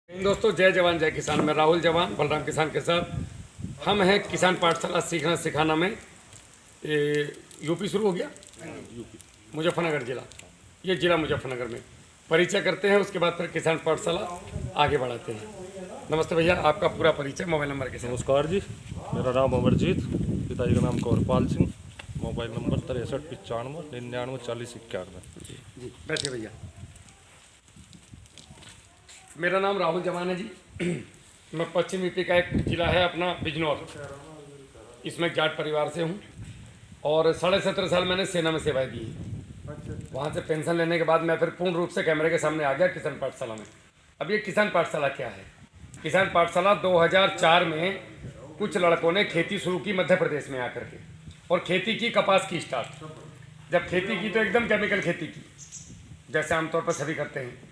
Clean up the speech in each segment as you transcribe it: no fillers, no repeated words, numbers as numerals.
दोस्तों, जय जवान जय किसान। मैं राहुल जवान बलराम किसान के साथ हम हैं किसान पाठशाला सीखना सिखाना में। यूपी शुरू हो गया, यूपी मुजफ्फरनगर जिला, ये जिला मुजफ्फरनगर में परिचय करते हैं। उसके बाद फिर किसान पाठशाला आगे बढ़ाते हैं। नमस्ते भैया, आपका पूरा परिचय मोबाइल नंबर के साथ। नमस्कार जी, मेरा नाम अमरजीत, पिताजी का नाम कौरपाल सिंह, मोबाइल नंबर 6395994091। जी बैठे भैया। मेरा नाम राहुल जवान है जी। मैं पश्चिम यूपी का एक जिला है अपना बिजनौर, इसमें जाट परिवार से हूँ और 17.5 साल मैंने सेना में सेवाएं दी है। वहाँ से पेंशन लेने के बाद मैं फिर पूर्ण रूप से कैमरे के सामने आ गया किसान पाठशाला में। अब ये किसान पाठशाला क्या है? किसान पाठशाला 2004 में कुछ लड़कों ने खेती शुरू की मध्य प्रदेश में आकर के, और खेती की कपास की स्टार्ट। जब खेती की तो एकदम केमिकल खेती की, जैसे आमतौर पर सभी करते हैं।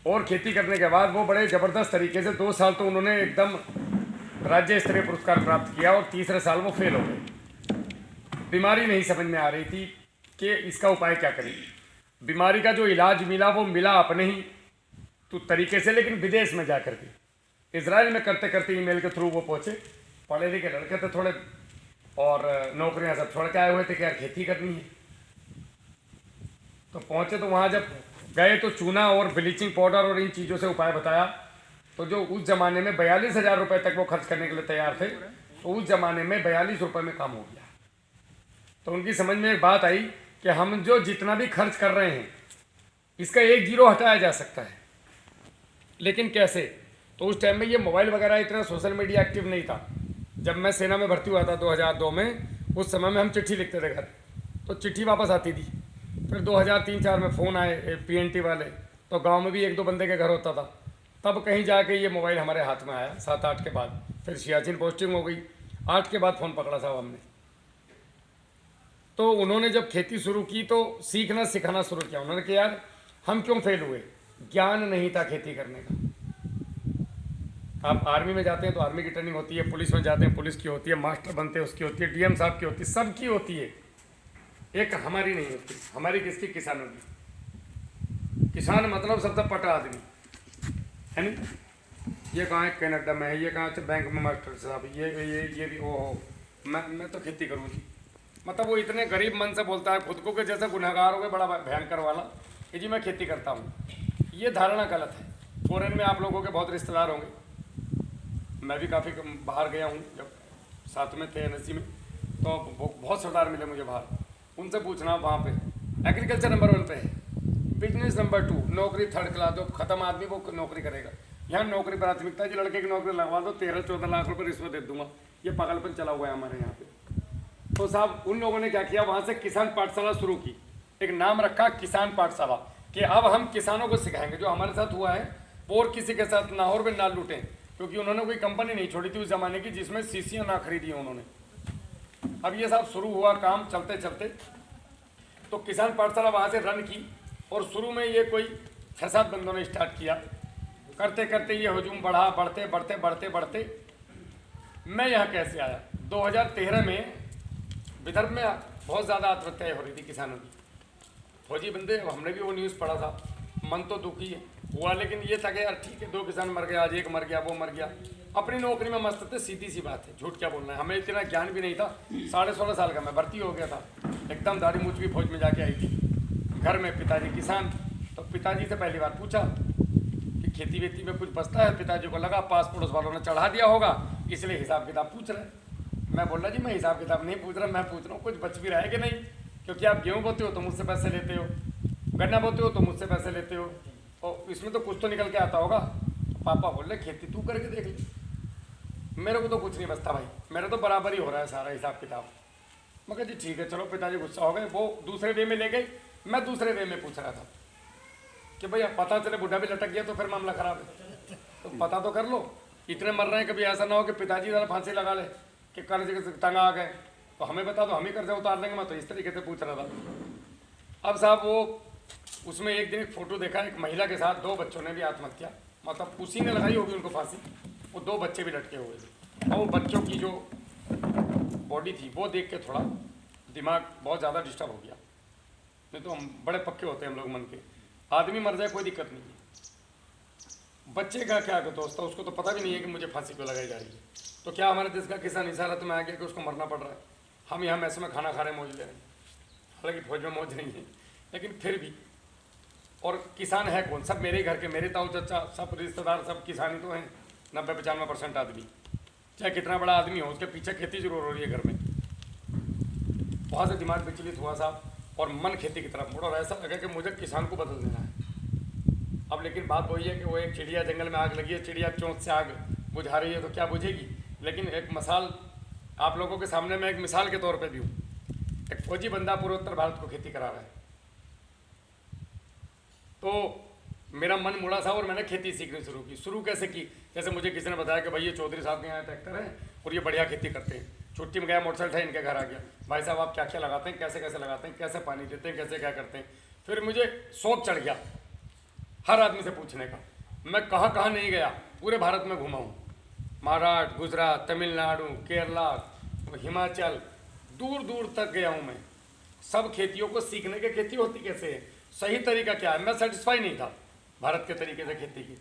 और खेती करने के बाद वो बड़े ज़बरदस्त तरीके से 2 साल तो उन्होंने एकदम राज्य स्तरीय पुरस्कार प्राप्त किया, और तीसरे साल वो फेल हो गए। बीमारी नहीं समझ में आ रही थी कि इसका उपाय क्या करें। बीमारी का जो इलाज मिला वो मिला अपने ही तो तरीके से, लेकिन विदेश में जा करके इजराइल में करते करते ईमेल के थ्रू वो पहुँचे। पढ़े लिखे लड़के थे थोड़े, और नौकरियाँ सब छोड़ के आए हुए थे कि यार खेती करनी है। तो पहुँचे तो वहाँ जब गए तो चूना और ब्लीचिंग पाउडर और इन चीज़ों से उपाय बताया। तो जो उस ज़माने में 42,000 रुपये तक वो खर्च करने के लिए तैयार थे, तो उस ज़माने में 42 रुपये में काम हो गया। तो उनकी समझ में एक बात आई कि हम जो जितना भी खर्च कर रहे हैं इसका 1 जीरो हटाया जा सकता है, लेकिन कैसे? तो उस टाइम में ये मोबाइल वगैरह इतना सोशल मीडिया एक्टिव नहीं था। जब मैं सेना में भर्ती हुआ था 2002 में, उस समय में हम चिट्ठी लिखते थे घर, तो चिट्ठी वापस आती थी। फिर 2003-04 में फ़ोन आए पीएनटी वाले, तो गांव में भी 1-2 बंदे के घर होता था। तब कहीं जाके ये मोबाइल हमारे हाथ में आया 7-8 के बाद। फिर सियाचिन पोस्टिंग हो गई, 8 के बाद फ़ोन पकड़ा साहब हमने। तो उन्होंने जब खेती शुरू की तो सीखना सिखाना शुरू किया। उन्होंने कहा यार हम क्यों फेल हुए? ज्ञान नहीं था खेती करने का। आप आर्मी में जाते हैं तो आर्मी की ट्रेनिंग होती है, पुलिस में जाते हैं पुलिस की होती है, मास्टर बनते हैं उसकी होती है, डीएम साहब की होती है, सबकी होती है। एक हमारी नहीं होती। हमारी किसकी? किसानों की। किसान मतलब सबसे पटा आदमी है नहीं। ये कहाँ है? कनाडा में है। ये कहाँ से? बैंक में मास्टर साहब। ये भी ओहो मैं तो खेती करूँ जी। मतलब वो इतने गरीब मन से बोलता है खुद को कि जैसे गुनहगार हो गए, बड़ा भयंकर वाला कि जी मैं खेती करता हूँ। ये धारणा गलत है। फॉरेन में आप लोगों के बहुत रिश्तेदार होंगे, मैं भी काफ़ी बाहर गया हूँ। जब साथ में थे एनएसजी में, तो बहुत सरदार मिले मुझे बाहर। उनसे पूछना वहाँ पे एग्रीकल्चर नंबर 1 पे है, बिजनेस नंबर 2, नौकरी 3rd क्लास। जो खत्म आदमी वो नौकरी करेगा। यहाँ नौकरी प्राथमिकता है। जो लड़के की नौकरी लगवा दो 13-14 लाख रुपए रिश्वत दे दूंगा। ये पागलपन चला हुआ है हमारे यहाँ पे। तो साहब उन लोगों ने क्या किया, वहाँ से किसान पाठशाला शुरू की। एक नाम रखा किसान पाठशाला, कि अब हम किसानों को सिखाएंगे। जो हमारे साथ हुआ है वो और किसी के साथ ना हो और वे ना लूटें, क्योंकि उन्होंने कोई कंपनी नहीं छोड़ी थी उस ज़माने की जिसमें शीशियाँ ना खरीदी उन्होंने। अब ये सब शुरू हुआ काम चलते चलते, तो किसान पाठशाला वहाँ से रन की। और शुरू में ये कोई 6-7 बंदों ने स्टार्ट किया। करते करते ये हजूम बढ़ा, बढ़ते बढ़ते बढ़ते बढ़ते मैं यहाँ कैसे आया? 2013 में विदर्भ में बहुत ज़्यादा आत्महत्याएँ हो रही थी किसानों की। फौजी बंदे, हमने भी वो न्यूज़ पढ़ा था, मन तो दुखी हुआ, लेकिन ये था कि यार ठीक है 2 किसान मर गए, आज एक मर गया, वो मर गया। अपनी नौकरी में मस्त थे, सीधी सी बात है, झूठ क्या बोलना है। हमें इतना ज्ञान भी नहीं था। 16.5 साल का मैं भर्ती हो गया था, एकदम दाढ़ी मूछ भी फौज में जाके आई थी। घर में पिताजी किसान, तो पिताजी से पहली बार पूछा कि खेती वेती में कुछ बचता है। पिताजी को लगा पास पड़ोस वालों ने चढ़ा दिया होगा, इसलिए हिसाब किताब पूछ रहे। मैं बोला जी मैं हिसाब किताब नहीं पूछ रहा, मैं पूछ रहा हूँ कुछ बच भी रहा है कि नहीं, क्योंकि आप गेहूँ बोते हो तो मुझसे पैसे लेते हो, गन्ना बोते हो तो मुझसे पैसे लेते हो, और इसमें तो कुछ तो निकल के आता होगा। पापा बोल रहे खेती तू करके देख ले, मेरे को तो कुछ नहीं बचता भाई, मेरा तो बराबर ही हो रहा है सारा हिसाब किताब। मैं कहा जी ठीक है चलो। पिताजी गुस्सा हो गए, वो दूसरे वे में ले गए, मैं दूसरे वे में पूछ रहा था कि भैया पता चले बुढ़ा भी लटक गया तो फिर मामला खराब है, तो पता तो कर लो। इतने मर रहे हैं, कभी ऐसा ना हो कि पिताजी ज़रा फांसी लगा ले कि कर्ज के तंग आ गए तो हमें बता दो, हम ही कर्जा उतार लेंगे। मैं तो इस तरीके से पूछ रहा था। अब साहब वो उसमें एक दिन एक फ़ोटो देखा, एक महिला के साथ 2 बच्चों ने भी आत्महत्या, मतलब उसी ने लगाई होगी उनको फांसी। वो 2 बच्चे भी लटके हुए थे, और वो बच्चों की जो बॉडी थी वो देख के थोड़ा दिमाग बहुत ज़्यादा डिस्टर्ब हो गया। नहीं तो हम बड़े पक्के होते हैं हम लोग मन के, आदमी मर जाए कोई दिक्कत नहीं है, बच्चे का क्या दोस्त था, उसको तो पता भी नहीं है कि मुझे फांसी क्यों लगाई जा रही है। तो क्या हमारे देश का किसान इस हालत में आ गया कि उसको मरना पड़ रहा है? हम यहाँ मैस में खाना खा रहे हैं, मौज ले रहे हैं, हालांकि फौज में मौज नहीं है, लेकिन फिर भी। और किसान है कौन? सब मेरे घर के, मेरे ताऊ चाचा सब रिश्तेदार सब किसान ही तो हैं। 90-95% आदमी, चाहे कितना बड़ा आदमी हो, उसके पीछे खेती जरूर हो रही है घर में। वहाँ से दिमाग विचलित हुआ साहब, और मन खेती की तरफ मुड़ा और ऐसा लगा कि मुझे किसान को बदल देना है। अब लेकिन बात वही है कि वो एक चिड़िया, जंगल में आग लगी है, चिड़िया चोंच से आग बुझा रही है तो क्या बुझेगी। लेकिन एक मिसाल आप लोगों के सामने मैं एक मिसाल के तौर पे दूँ। एक फौजी बंदा पूर्वोत्तर भारत को खेती करा रहा है, तो मेरा मन मुड़ा था और मैंने खेती सीखनी शुरू की। शुरू कैसे की? जैसे मुझे किसी ने बताया कि भाई ये चौधरी साहब के यहाँ ट्रैक्टर है और ये बढ़िया खेती करते हैं। छुट्टी में गया, मोटरसाइकिल है, इनके घर आ गया, भाई साहब आप क्या क्या लगाते हैं, कैसे कैसे लगाते हैं, कैसे पानी देते हैं, कैसे क्या करते हैं। फिर मुझे शौक चढ़ गया हर आदमी से पूछने का। मैं कहाँ कहाँ नहीं गया, पूरे भारत में घूमा हूँ। महाराष्ट्र, गुजरात, तमिलनाडु, केरला, हिमाचल, दूर दूर तक गया हूँ मैं। सब खेतियों को सीखने के खेती होती कैसे है, सही तरीका क्या है, मैं सेटिस्फाई नहीं था भारत के तरीके से खेती की।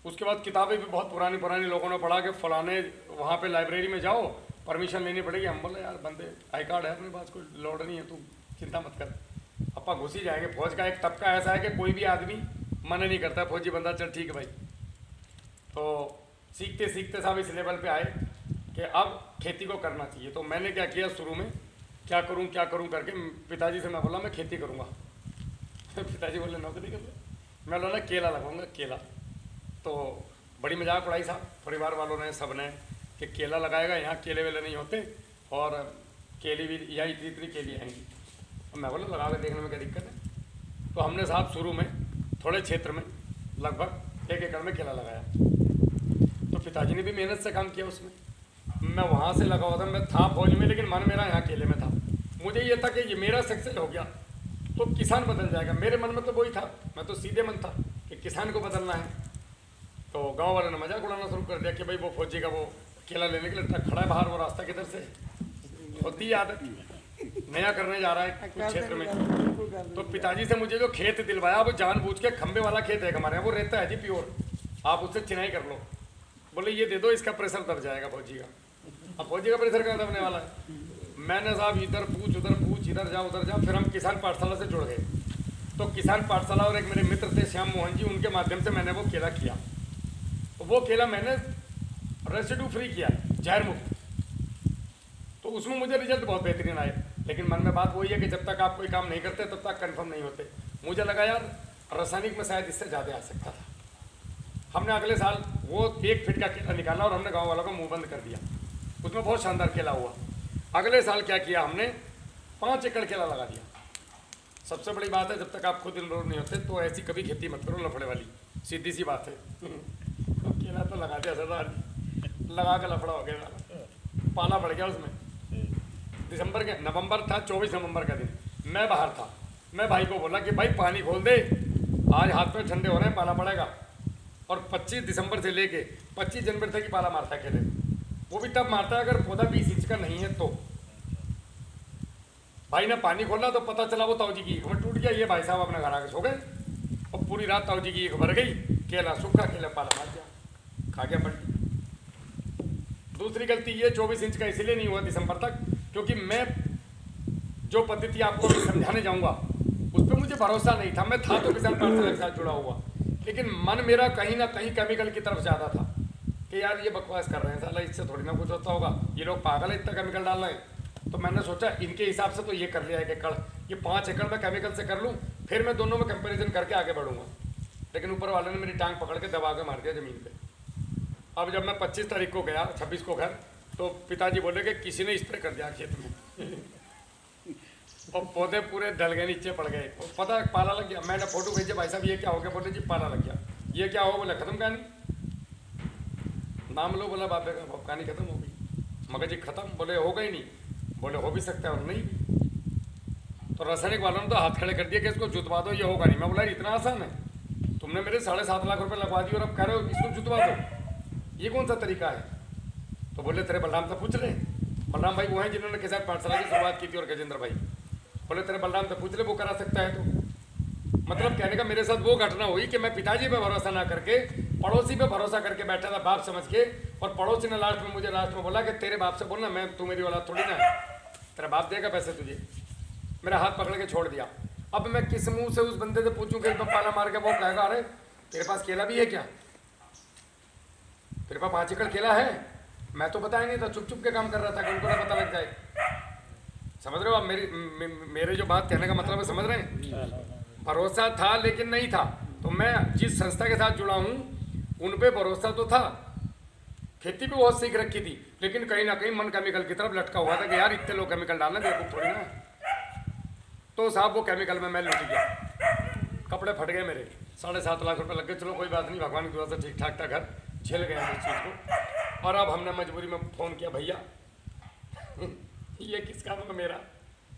उसके बाद किताबें भी बहुत पुरानी पुरानी लोगों ने पढ़ा कि फलाने वहाँ पे लाइब्रेरी में जाओ, परमिशन लेनी पड़ेगी। हम बोले यार बंदे, आई कार्ड है अपने पास, कोई लोड नहीं है, तू चिंता मत कर, अपा घुस ही जाएंगे। फौज का एक तबका ऐसा है कि कोई भी आदमी मना नहीं करता, फौजी बंदा चल ठीक है भाई। तो सीखते सीखते साहब इस लेवल पे आए कि अब खेती को करना चाहिए। तो मैंने क्या किया, शुरू में क्या करूं करके पिताजी से मैं बोला मैं खेती करूंगा। पिताजी बोले नौकरी कर लो। मैं बोला ना केला लगाऊंगा, केला। तो बड़ी मजाक उड़ाई साहब परिवार वालों ने, सब ने, कि केला लगाएगा, यहाँ केले वेले नहीं होते और केली भी यहाँ इतनी इतनी केली आएंगी। तो मैं बोला लगा के देखने में क्या दिक्कत है। तो हमने साहब शुरू में थोड़े क्षेत्र में लगभग 1 एकड़ में केला लगाया। तो पिताजी ने भी मेहनत से काम किया उसमें। मैं वहाँ से लगा हुआ था, मैं था फौज में, लेकिन मन मेरा यहाँ केले में था। मुझे ये था कि ये मेरा सक्सेस हो गया तो किसान बदल जाएगा। मेरे मन में तो वही था, मैं तो सीधे मन था कि किसान को बदलना है। तो गांव वालों ने मजाक उड़ाना शुरू कर दिया कि भाई वो फौजी का वो केला लेने के लिए ट्रक खड़ा है बाहर, वो रास्ता किधर से होती है आदत, नया करने जा रहा है कुछ क्षेत्र में। तो पिताजी से मुझे जो खेत दिलवाया वो जानबूझ के, खंबे वाला खेत है हमारे यहाँ, वो रहता है जी प्योर, आप उससे चिनाई कर लो। बोले ये दे दो, इसका प्रेशर दब जाएगा फौजी का। अब फौजी का प्रेशर कहाँ दबने वाला है। मैंने साहब इधर पूछ उधर पूछ, इधर जा उधर जा, फिर हम किसान पाठशाला से जुड़ गए। तो किसान पाठशाला और एक मेरे मित्र थे श्याम मोहन जी, उनके माध्यम से मैंने वो केला किया। तो वो केला मैंने रेसिड्यू फ्री किया, जहर मुक्त। तो उसमें मुझे रिजल्ट बहुत बेहतरीन आए। लेकिन मन में बात वही है कि जब तक आप कोई काम नहीं करते तब तक कंफर्म नहीं होते। मुझे लगा यार रासायनिक में शायद इससे ज़्यादा आ सकता था। हमने अगले साल वो 1 फीट का केला निकाला और हमने गाँव वालों को मुँह बंद कर दिया। उसमें बहुत शानदार केला हुआ। अगले साल क्या किया हमने, 5 एकड़ केला लगा दिया। सबसे बड़ी बात है, जब तक आप खुद इन्वॉल्व नहीं होते तो ऐसी कभी खेती मत करो लफड़े वाली, सीधी सी बात है। तो केला तो लगा दिया सरदार, लगा के लफड़ा हो गया, पाला पड़ गया उसमें। नवंबर था, 24 नवंबर का दिन, मैं बाहर था। मैं भाई को बोला कि भाई पानी खोल दे, आज हाथ पे ठंडे हो रहे हैं, पाला पड़ेगा। और 25 दिसंबर से लेके 25 जनवरी तक ही पाला मारता है केले, वो भी तब मारता है अगर पौधा 20 इंच का नहीं है तो। भाई ने पानी खोला तो पता चला वो ताऊ जी की ईख में टूट गया। ये भाई साहब अपने घर आके सो गए और पूरी रात ताऊ जी की ईख भर गई, केला सूखा, केला पाला मार गया, खा गया पलटी। दूसरी गलती ये 24 इंच का इसलिए नहीं हुआ दिसंबर तक, क्योंकि मैं जो पद्धति आपको समझाने जाऊंगा उस पर मुझे भरोसा नहीं था। मैं था तो किसान पाठशाला के साथ जुड़ा हुआ, लेकिन मन मेरा कहीं ना कहीं केमिकल की तरफ ज़्यादा था कि यार ये बकवास कर रहे हैं साला, इससे थोड़ी ना कुछ होता होगा, ये लोग पागल है इतना केमिकल डाल रहे हैं। तो मैंने सोचा इनके हिसाब से तो ये कर लिया 1 एकड़, ये 5 एकड़ में केमिकल से कर लूँ, फिर मैं दोनों में कंपैरिजन करके आगे बढ़ूंगा। लेकिन ऊपर वाले ने मेरी टांग पकड़ के दबा के मार दिया ज़मीन पे। अब जब मैं 25 तारीख को गया, 26 को घर, तो पिताजी बोले कि किसी ने स्प्रे कर दिया खेत में और पौधे पूरे डल गए, नीचे पड़ गए। और पता है पाला लग गया। मैंने फोटो भेजे, भाई साहब ये क्या हो गया? बोले जी पाला लग गया। ये क्या हो? बोले खत्म कहानी, नाम लो। बोला बाबे का कहानी खत्म हो गई। मगर जी खत्म? बोले होगा ही नहीं। बोले हो भी सकता है और नहीं भी। तो रासायनिक वालों ने तो हाथ खड़े कर दिया कि इसको जुतवा दो, ये होगा नहीं। मैं बोला इतना आसान है, तुमने मेरे 7.5 लाख रुपए लगवा दिए और अब कह रहे हो इसको जुतवा दो, ये कौन सा तरीका है? तो बोले तेरे बलराम से पूछ ले। बलराम भाई वो हैं जिन्होंने किसान पाठशाला की शुरुआत की थी, और गजेंद्र भाई। बोले तेरे बलराम से पूछ ले, वो करा सकता है। तो मतलब कहने का मेरे साथ वो घटना हुई कि मैं पिताजी पे भरोसा ना करके पड़ोसी पे भरोसा करके बैठा था बाप समझ के, और पड़ोसी ने लास्ट में बोला कि तेरे बाप से बोलना, मैं तू मेरी औलाद थोड़ी ना है, तेरा बाप देगा पैसे तुझे। मेरा हाथ पकड़ के छोड़ दिया। अब मैं किस मुंह से उस बंदे से पूछूं कि पाला मार के वो कहेगा अरे तेरे पास केला भी है क्या, तेरे पास 5 एकड़ केला है? मैं तो बताया नहीं था, चुप चुप के काम कर रहा था कि उनको ना पता लग जाए। समझ रहे हो आप मेरे जो बात कहने का मतलब है, समझ रहे हैं? भरोसा था लेकिन नहीं था। तो मैं जिस संस्था के साथ जुड़ा हूँ उन पे भरोसा तो था, खेती भी बहुत सीख रखी थी, लेकिन कहीं ना कहीं मन केमिकल की तरफ लटका हुआ था कि यार इतने लोग केमिकल डालना देखो थोड़ी ना। तो साहब वो केमिकल में मैं लुट गया, कपड़े फट गए मेरे, 7.5 लाख रुपए लग गए। चलो कोई बात नहीं, भगवान की दुआ से ठीक ठाक था घर, झेल गए हम इस चीज़ को। और अब हमने मजबूरी में फ़ोन किया, भैया ये किस काम का मेरा,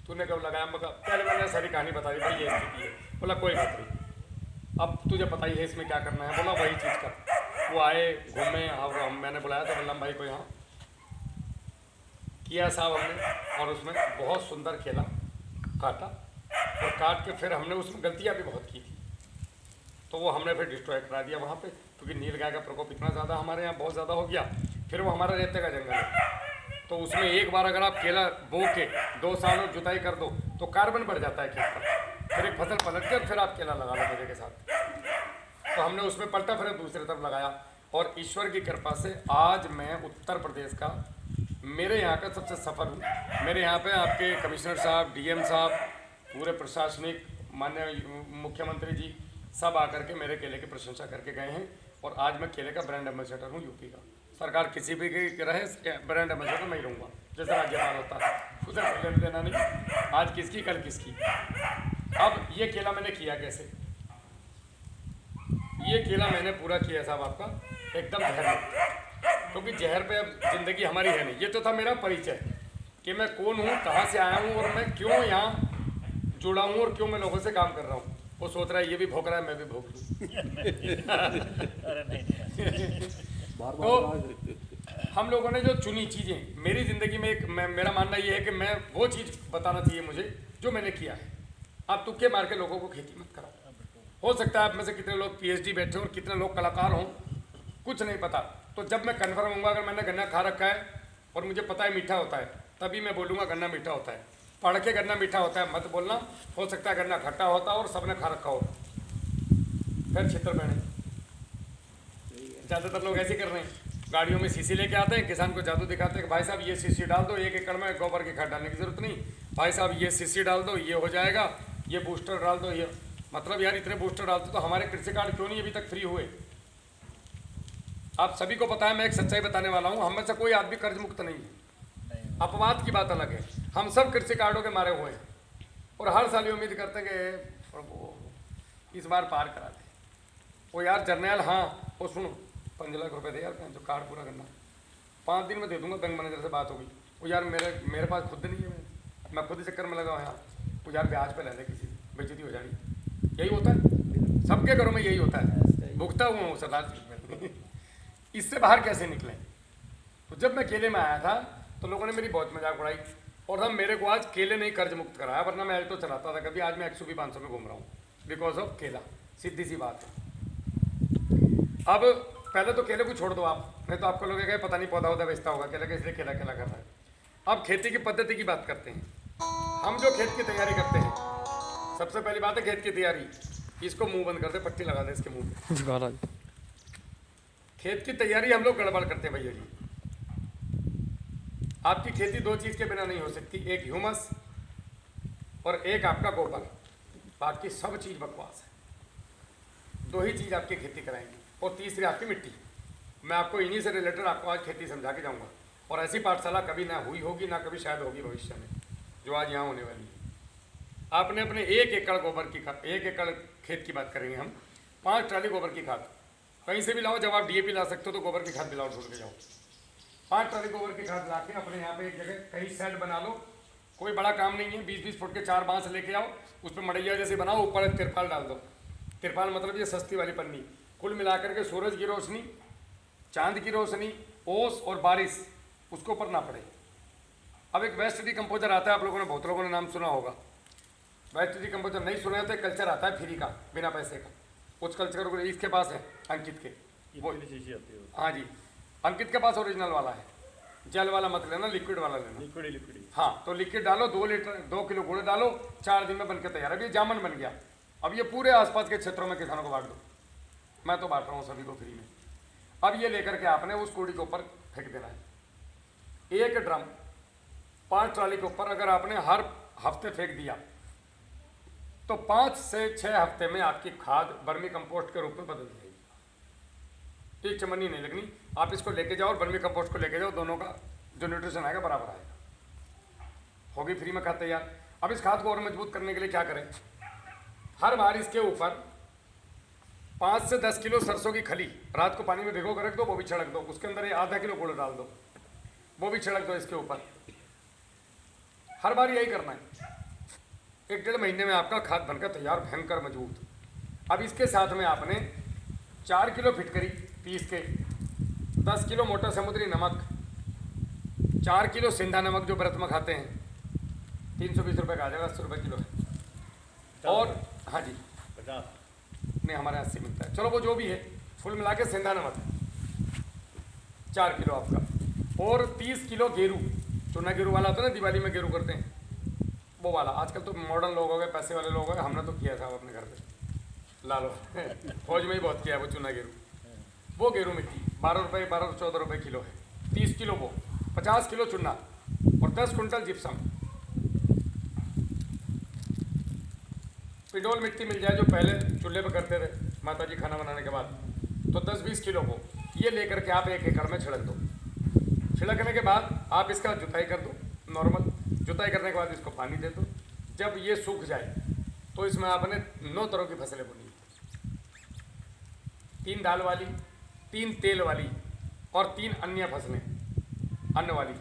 तूने कब लगाया? मगर पहले मैंने सारी कहानी बता दी, भाई ये स्थिति है। बोला कोई बात नहीं, अब तुझे पता ही है इसमें क्या करना है। बोला वही चीज़ कर। वो आए घूमे, अब मैंने बुलाया था बल्लम भाई को, यहाँ किया साहब हमने, और उसमें बहुत सुंदर केला काटा, और काट के फिर हमने उसमें गलतियाँ भी बहुत की थी, तो वो हमने फिर डिस्ट्रॉय करा दिया वहाँ पे, क्योंकि नील गाय का प्रकोप इतना ज़्यादा हमारे यहाँ बहुत ज़्यादा हो गया। फिर वो हमारा रेते का जंगल है, तो उसमें एक बार अगर आप केला बो के 2 साल और जुताई कर दो तो कार्बन बढ़ जाता है खेत का, फिर एक फसल पलट कर फिर आप केला लगा लो मजे के साथ। तो हमने उसमें पलटा फिर दूसरी तरफ लगाया, और ईश्वर की कृपा से आज मैं उत्तर प्रदेश का, मेरे यहाँ का सबसे सफल हूँ। मेरे यहाँ पे आपके कमिश्नर साहब, डीएम साहब, पूरे प्रशासनिक, माननीय मुख्यमंत्री जी सब आकर के मेरे केले की प्रशंसा करके गए हैं, और आज मैं केले का ब्रांड एम्बेसडर हूँ यूपी का। सरकार किसी भी की रहे, ब्रांड एम्बेसडर मैं ही रहूँगा, जैसे राज्यपाल होता है, उसे लेना देना नहीं, आज किसकी कल किसकी। अब ये केला मैंने किया कैसे? ये केला मैंने पूरा किया साहब आपका एकदम जहर में, क्योंकि जहर पे अब जिंदगी हमारी है नहीं। ये तो था मेरा परिचय कि मैं कौन हूँ, कहाँ से आया हूँ, और मैं क्यों यहाँ जुड़ा हूँ, और क्यों मैं लोगों से काम कर रहा हूँ। वो सोच रहा है ये भी भोग रहा है, मैं भी भोग लूँ। तो हम लोगों ने जो चुनी चीज़ें मेरी ज़िंदगी में, एक मेरा मानना ये है कि मैं वो चीज़ बताना चाहिए मुझे जो मैंने किया है। आप तुक्के मार के लोगों को खेती मत कराओ। हो सकता है आप में से कितने लोग पीएचडी बैठे हों और कितने लोग कलाकार हों, कुछ नहीं पता। तो जब मैं कन्फर्म हूँगा, अगर मैंने गन्ना खा रखा है और मुझे पता है मीठा होता है, तभी मैं बोलूँगा गन्ना मीठा होता है। पढ़ के गन्ना मीठा होता है मत बोलना, हो सकता है गन्ना खट्टा होता और सबने खा रखा हो, फिर छितर बहने। ज़्यादातर लोग ऐसे कर रहे हैं, गाड़ियों में शीशी लेके आते हैं, किसान को जादू दिखाते हैं कि भाई साहब ये शीशी डाल दो, 1 एकड़ में गोबर की खाद डालने की जरूरत नहीं, भाई साहब ये शीशी डाल दो ये हो जाएगा, ये बूस्टर डाल दो ये। मतलब यार इतने बूस्टर डालते तो हमारे कृषि कार्ड क्यों नहीं अभी तक फ्री हुए? आप सभी को पता है, मैं एक सच्चाई बताने वाला हूँ, हम में से कोई आदमी कर्ज मुक्त नहीं है। अपवाद की बात अलग है, हम सब कृषि कार्डों के मारे हुए हैं, और हर साल ये उम्मीद करते हैं कि इस बार पार करा दे। वो यार जर्नैल, हाँ वो सुनो 5 लाख रुपए दे यार, जो कार्ड पूरा करना 5 दिन में दे दूंगा, बैंक मैनेजर से बात होगी। वो यार मेरे पास खुद नहीं है, मैं खुद चक्कर में लगा हूँ यार। वो यार ब्याज पे ले ले, किसी बेइज्जती हो जाएगी। यही होता है सबके घरों में, यही होता है, भुगता हुआ हूँ सरदार जी। इससे बाहर कैसे निकलें? तो जब मैं केले में आया था तो लोगों ने मेरी बहुत मजाक उड़ाई, और हम मेरे को आज केले नहीं कर्ज मुक्त कराया, वरना मैं तो चलाता था कभी, आज मैं 120 500 में घूम रहा हूँ बिकॉज ऑफ केला। सीधी सी बात है। अब पहले तो केले को छोड़ दो आप, नहीं तो आपको लगेगा पता नहीं पौधा होता बेचता होगा केला का, इसलिए केला केला कर रहा है। अब खेती की पद्धति की बात करते हैं। हम जो खेत की तैयारी करते हैं, सबसे पहली बात है खेत की तैयारी। इसको मुंह बंद कर दे, पट्टी लगा दे इसके मुंह पे। खेत की तैयारी हम लोग गड़बड़ करते हैं भैया जी। आपकी खेती 2 चीज़ के बिना नहीं हो सकती, एक ह्यूमस और एक आपका गोबर, बाकी सब चीज़ बकवास है। 2 ही चीज़ आपकी खेती कराएंगी, और तीसरी आपकी मिट्टी। मैं आपको इन्हीं से रिलेटेड आपको आज खेती समझा के जाऊंगा, और ऐसी पाठशाला कभी ना हुई होगी ना कभी शायद होगी भविष्य में, जो आज यहाँ होने वाली है। आपने अपने 1 एकड़ गोबर की खाद, 1 एकड़ खेत की बात करेंगे हम, 5 ट्राली गोबर की खाद कहीं से भी लाओ। जब आप डीएपी ला सकते हो तो गोबर की खाद भी लाओ, ढूंढ के जाओ। 5 ट्राली गोबर की खाद ला के अपने यहाँ पे एक जगह कहीं शेड बना लो, कोई बड़ा काम नहीं है। 20-20 फुट के 4 बांस लेके आओ, उस पर मड़ैया जैसे बनाओ, ऊपर एक तिरपाल डाल दो। तिरपाल मतलब ये सस्ती वाली पन्नी। कुल मिलाकर के सूरज की रोशनी, चांद की रोशनी, ओस और बारिश उसको ऊपर ना पड़े। अब एक वेस्ट डिकम्पोजर आता है, आप लोगों ने बहुत लोगों ने नाम सुना होगा। वेस्ट डिकम्पोजर नहीं सुना है तो एक कल्चर आता है फ्री का, बिना पैसे का। उस कल्चर को इसके पास है, अंकित के, वो पीली शीशी आती है हाँ जी, अंकित के पास ओरिजिनल वाला है, जेल वाला मत लेना, लिक्विड वाला लेना। लिक्विड हाँ, तो लिक्विड डालो, 2 किलो गुड़ डालो, 4 दिन में बनकर तैयार। अब ये जामन बन गया। अब ये पूरे आसपास के क्षेत्रों में किसानों को बांट दो, मैं तो बांट रहा हूँ सभी को फ्री में। अब ये लेकर के आपने उस कूड़ी के ऊपर फेंक देना है। एक ड्रम 5 ट्राली के ऊपर अगर आपने हर हफ्ते फेंक दिया तो 5 से 6 हफ्ते में आपकी खाद वर्मी कंपोस्ट के रूप में बदल जाएगी। एक चमनी नहीं लगनी। आप इसको लेके जाओ और वर्मी कंपोस्ट को लेके जाओ, दोनों का जो न्यूट्रिशन आएगा बराबर आएगा। होगी फ्री में खाद तैयार। अब इस खाद को और मजबूत करने के लिए क्या करें, हर बार इसके ऊपर 5 से 10 किलो सरसों की खली रात को पानी में भिगो कर रख दो, वो भी छिड़क दो। उसके अंदर ये आधा किलो गुड़ डाल दो, वो भी छिड़क दो इसके ऊपर। हर बार यही करना है। 1-1.5 महीने में आपका खाद बनकर तैयार, भयंकर मजबूत। अब इसके साथ में आपने 4 किलो फिटकरी पीस के, 10 किलो मोटा समुद्री नमक, 4 किलो सिंधा नमक जो व्रत में खाते हैं, 320 रुपये का आ जाएगा, 80 रुपये किलो है। और हाँ जी 50 नहीं, हमारे 80 मिलता है। चलो वो जो भी है, फुल मिला के सिंधा नमक 4 किलो आपका। और 30 किलो गेरू, चूना गेरू वाला होता है ना, दिवाली में गेरू करते हैं वो वाला। आजकल तो मॉडर्न लोग हो गए, पैसे वाले लोग हो गए, हमने तो किया था अपने घर पे, ला लो फौज में ही बहुत किया है वो चूना गेरू। वो गेरू मिट्टी 12 रुपये 14 रुपये किलो है। 30 किलो वो, 50 किलो चूना और 10 कुंटल जिप्सम। पिडोल मिट्टी मिल जाए जो पहले चूल्हे पे करते थे माता जी खाना बनाने के बाद, तो 10-20 किलो को ये लेकर के आप 1 एकड़ में छिड़क दो। छिड़कने के बाद आप इसका जुताई कर दो, नॉर्मल जुताई करने के बाद इसको पानी दे दो। जब ये सूख जाए तो इसमें आपने 9 तरह की फसलें बोनी, 3 दाल वाली, 3 तेल वाली और 3 अन्य फसलें अन्न वाली।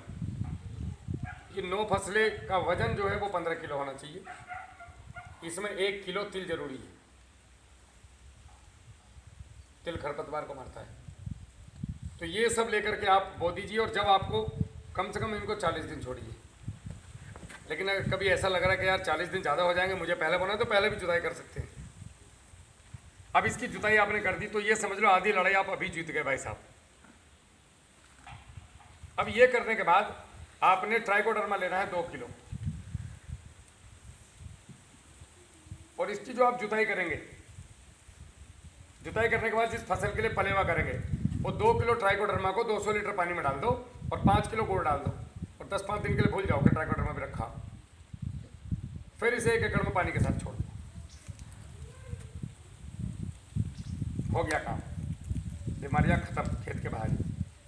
ये 9 फसलें का वजन जो है वो 15 किलो होना चाहिए। इसमें 1 किलो तिल जरूरी है, तिल खरपतवार को मारता है। तो ये सब लेकर के आप बो दीजिए। और जब आपको कम से कम इनको 40 दिन छोड़िए। लेकिन अगर कभी ऐसा लग रहा है कि यार 40 दिन ज़्यादा हो जाएंगे, मुझे पहले बोना, तो पहले भी जुताई कर सकते हैं। अब इसकी जुताई आपने कर दी तो ये समझ लो आधी लड़ाई आप अभी जीत गए भाई साहब। अब ये करने के बाद आपने ट्राइकोडर्मा लेना है 2 किलो। और इसकी जो आप जुताई करेंगे, जुताई करने के बाद जिस फसल के लिए पलेवा करेंगे, वो 2 किलो ट्राइकोडर्मा को 200 लीटर पानी में डाल दो और 5 किलो गुड़ डाल दो और 10-5 दिन के लिए भूल जाओ कि ट्राइकोडर्मा भी रखा। फिर इसे 1 एकड़ में पानी के साथ छोड़ दो। हो गया काम, बीमारियां खत्म खेत के बाहर।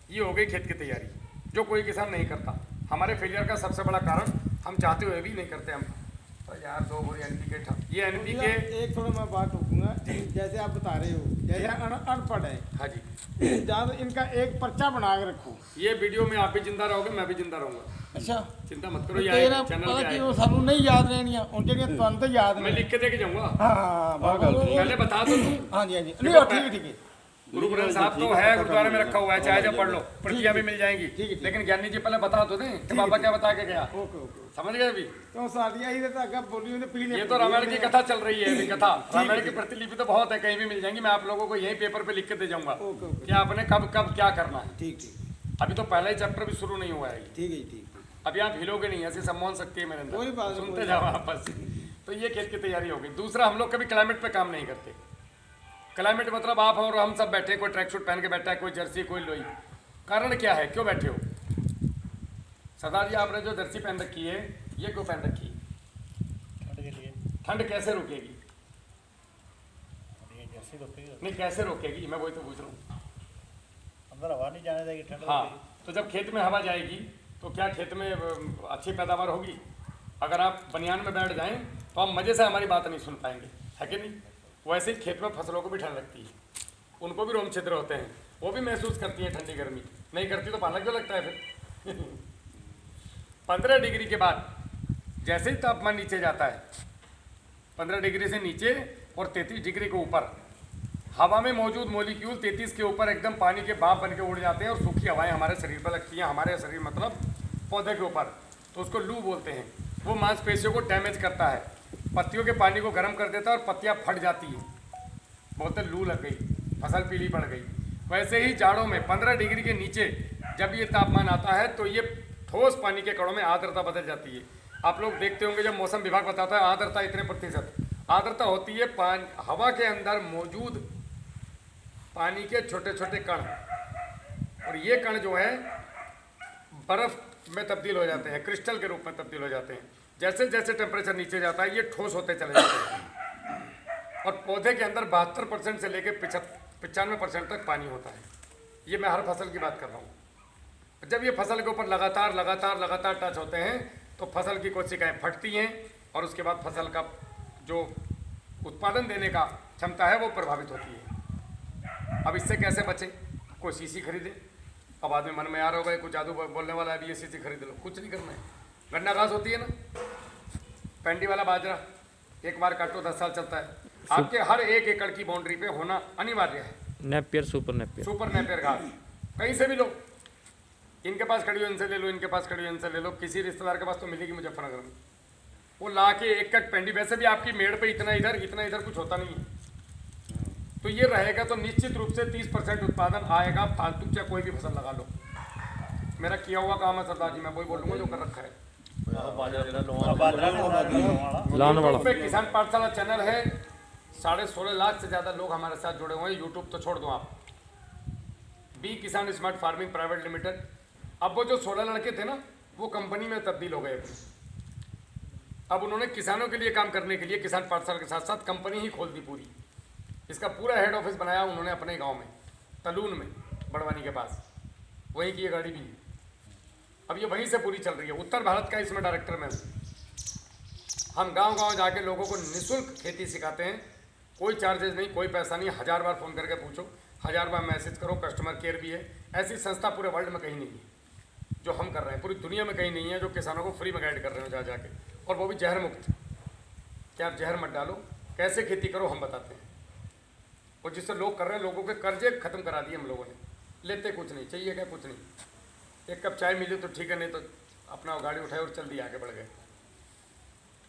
ये हो गई खेत की तैयारी, जो कोई किसान नहीं करता। हमारे फेलियर का सबसे बड़ा कारण हम चाहते हुए भी नहीं करते। हम तो यार 2 बोरी एनपीके, ये एनपीके एक थोड़ा मैं बात रोकूंगा। जैसे आप बता रहे हो, जैसे अनपढ़ है, हाँ जी, जहाँ तो इनका एक पर्चा बना के रखो। ये वीडियो में आप भी जिंदा रहोगे, मैं भी जिंदा रहूंगा। अच्छा, चिंता मत करो, ये तेरा चैनल पता पे कि आएगा। वो सानू नहीं याद रहनियां, उनके लिए तुरंत तो याद मैं नहीं। लिख के देके जाऊंगा। हाँ पहले बता दो। हाँ जी, हाँ जी, नहीं ठीक है, ठीक है। गुरु ग्रंथ साहब तो है, गुरुद्वारे में रखा हुआ है, चाहे जब पढ़ लो, प्रतियां भी मिल जाएंगी। ठीक है। लेकिन ज्ञानी जी पहले बता दो दें कि बाबा क्या बता के गया, ओके ओके। समझ गए अभी? तो सादिया ही रहता अगर बोली उन्हें पीने। ये तो रामायण की कथा चल रही है अभी। कथा रामायण की प्रतिलिपि तो बहुत है, कहीं भी मिल जाएंगी। मैं आप लोगों को यही पेपर पे लिख के दे जाऊंगा ओके ओके, कि आपने कब कब क्या करना है। ठीक ठीक, अभी तो पहला ही चैप्टर भी शुरू नहीं हुआ है। ठीक है, ठीक। अभी आप हिलोगे नहीं, ऐसी सम्मोहन शक्ति है मेरे कोई बात अंदर, नहीं, सुनते कोई जाओ आप बस। तो ये खेत की तैयारी होगी। दूसरा, हम लोग कभी क्लाइमेट पे काम नहीं करते। क्लाइमेट मतलब आप और हम सब बैठे, कोई ट्रैक सूट पहन के बैठा है, कोई जर्सी, कोई लोई। कारण क्या है, क्यों बैठे हो? सरदार जी, आपने जो जर्सी पहन रखी है, ये क्यों पहन रखी है? ठंड के लिए। ठंड कैसे रुकेगी? ये जैसे रोकेगी, नहीं, कैसे रोकेगी, मैं वही तो पूछ रहा हूँ। अंदर हवा नहीं जाने देगी, ठंड हाँ, रोकेगी। तो जब खेत में हवा जाएगी तो क्या खेत में अच्छी पैदावार होगी? अगर आप बनियान में बैठ जाएं तो आप मज़े से हमारी बात नहीं सुन पाएंगे, है कि नहीं? वैसे ही खेत में फसलों को भी ठंड लगती है, उनको भी रोम छिद्र होते हैं, वो भी महसूस करती है ठंडी गर्मी। नहीं करती तो पालक क्यों लगता है फिर? 15 डिग्री के बाद जैसे ही तापमान नीचे जाता है, 15 डिग्री से नीचे और 33 डिग्री के ऊपर, हवा में मौजूद मॉलिक्यूल 33 के ऊपर एकदम पानी के भाप बन के उड़ जाते हैं और सूखी हवाएं हमारे शरीर पर लगती हैं। हमारे शरीर मतलब पौधे के ऊपर, तो उसको लू बोलते हैं। वो मांसपेशियों को डैमेज करता है, पत्तियों के पानी को गर्म कर देता है और पत्तियां फट जाती हैं। बोलते लू लग गई, फसल पीली पड़ गई। वैसे ही जाड़ों में 15 डिग्री के नीचे जब ये तापमान आता है तो ये ठोस पानी के कणों में आर्द्रता बदल जाती है। आप लोग देखते होंगे जब मौसम विभाग बताता है आर्द्रता इतने प्रतिशत, आर्द्रता होती है हवा के अंदर मौजूद पानी के छोटे छोटे कण, और ये कण जो है बर्फ में तब्दील हो जाते हैं, क्रिस्टल के रूप में तब्दील हो जाते हैं। जैसे जैसे टेम्परेचर नीचे जाता है ये ठोस होते चले जाते हैं, और पौधे के अंदर 72% से लेकर 95% तक पानी होता है। ये मैं हर फसल की बात कर रहा हूँ। जब ये फसल के ऊपर लगातार लगातार लगातार टच होते हैं तो फसल की कोशिकाएं फटती हैं, और उसके बाद फसल का जो उत्पादन देने का क्षमता है वो प्रभावित होती है। अब इससे कैसे बचें? कोई सीसी खरीदे। अब आदमी मन में आ रहा होगा कुछ जादू बोलने वाला है, अभी ये सीसी खरीद लो। कुछ नहीं करना है। गन्ना घास होती है ना, पेंडी वाला बाजरा, एक बार काटो 10 साल चलता है। आपके हर 1 एकड़ की बाउंड्री पे होना अनिवार्य है नेपियर, सुपर नेपियर घास। कहीं से भी लो, इनके पास खड़ी हो इनसे ले लो, इनके पास खड़ी हो इनसे ले लो, किसी रिश्तेदार के पास तो मिलेगी मुजफ्फरनगर में। वो ला के एक पेंडी, वैसे भी आपकी मेड़ पे इतना इधर कुछ होता नहीं है, तो ये रहेगा तो निश्चित रूप से 30% उत्पादन आएगा। फालतू चाहे कोई भी फसल लगा लो। मेरा किया हुआ काम है सरदार जी, मैं वही बोलूँगा जो कर रखा है। पे किसान पाठशाला चैनल है, 16.5 लाख से ज़्यादा लोग हमारे साथ जुड़े हुए हैं। यूट्यूब तो छोड़ दो आप, बी किसान स्मार्ट फार्मिंग प्राइवेट लिमिटेड। अब वो जो 16 लड़के थे ना, वो कंपनी में तब्दील हो गए। अब उन्होंने किसानों के लिए काम करने के लिए किसान पाठशाला के साथ साथ कंपनी ही खोल दी पूरी। इसका पूरा हेड ऑफिस बनाया उन्होंने अपने गांव में, तलून में, बड़वानी के पास। वहीं की ये गाड़ी भी है। अब ये वहीं से पूरी चल रही है। उत्तर भारत का इसमें डायरेक्टर मैं हूँ। हम गांव-गांव जाके लोगों को निःशुल्क खेती सिखाते हैं। कोई चार्जेस नहीं, कोई पैसा नहीं। 1000 बार फ़ोन करके पूछो, 1000 बार मैसेज करो, कस्टमर केयर भी है। ऐसी संस्था पूरे वर्ल्ड में कहीं नहीं है जो हम कर रहे हैं, पूरी दुनिया में कहीं नहीं है जो किसानों को फ्री में गाइड कर रहे हो जा जाके, और वो भी जहर मुक्त। क्या आप जहर मत डालो, कैसे खेती करो हम बताते हैं। और जिससे लोग कर रहे हैं, लोगों के कर्जे खत्म करा दिए हम लोगों ने। लेते कुछ नहीं, चाहिए क्या? कुछ नहीं। एक कप चाय मिली तो ठीक है, नहीं तो अपना गाड़ी उठाए और चल दिए, आगे बढ़ गए।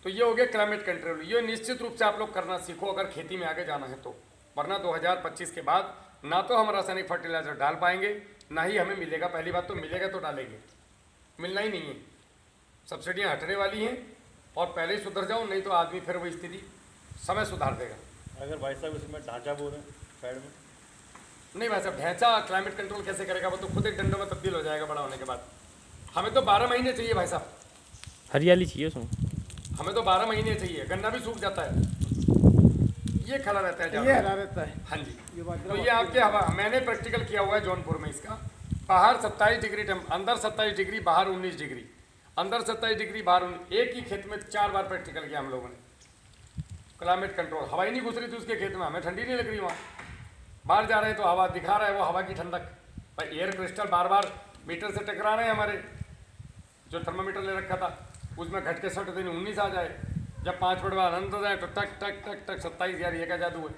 तो ये हो गया क्लाइमेट कंट्रोल। ये निश्चित रूप से आप लोग करना सीखो अगर खेती में आगे जाना है तो, वरना 2025 के बाद ना तो हम रासायनिक फर्टिलाइजर डाल पाएंगे, ना ही हमें मिलेगा। पहली बात तो मिलेगा तो डालेंगे, मिलना ही नहीं है। सब्सिडियाँ हटने वाली हैं, और पहले ही सुधर जाओ, नहीं तो आदमी फिर वही स्थिति समय सुधार देगा। अगर भाई साहब इसमें ढांचा बोल रहे हैं साइड में, नहीं भाई साहब, ढांचा क्लाइमेट कंट्रोल कैसे करेगा? वो तो खुद एक डंडों में तब्दील हो जाएगा बड़ा होने के बाद। हमें तो 12 महीने चाहिए भाई साहब, हरियाली चाहिए उसमें। हमें तो 12 महीने चाहिए। गन्ना भी सूख जाता है, ये खड़ा रहता है, ये हरा रहता है। हाँ जी। ये बाजरा तो ये आपके हवा, मैंने प्रैक्टिकल किया हुआ है जौनपुर में इसका। बाहर 27 डिग्री, अंदर 27 डिग्री, बाहर 19 डिग्री। अंदर 27 डिग्री, बाहर 19। एक ही खेत में 4 बार प्रैक्टिकल किया हम लोगों ने। क्लाइमेट कंट्रोल, हवा ही नहीं घुस रही थी उसके खेत में, हमें ठंडी नहीं लग रही वहाँ। बाहर जा रहे हैं तो हवा दिखा रहा है, वो हवा की ठंडक। भाई एयर क्रिस्टल बार बार मीटर से टकरा रहे हैं। हमारे जो थर्मामीटर ले रखा था उसमें घट के 60 दिन 19 आ जाए। जब 5 मिनट बाद अनंत हो जाए तो टक टक टक टक 27। यार ये क्या जादू है?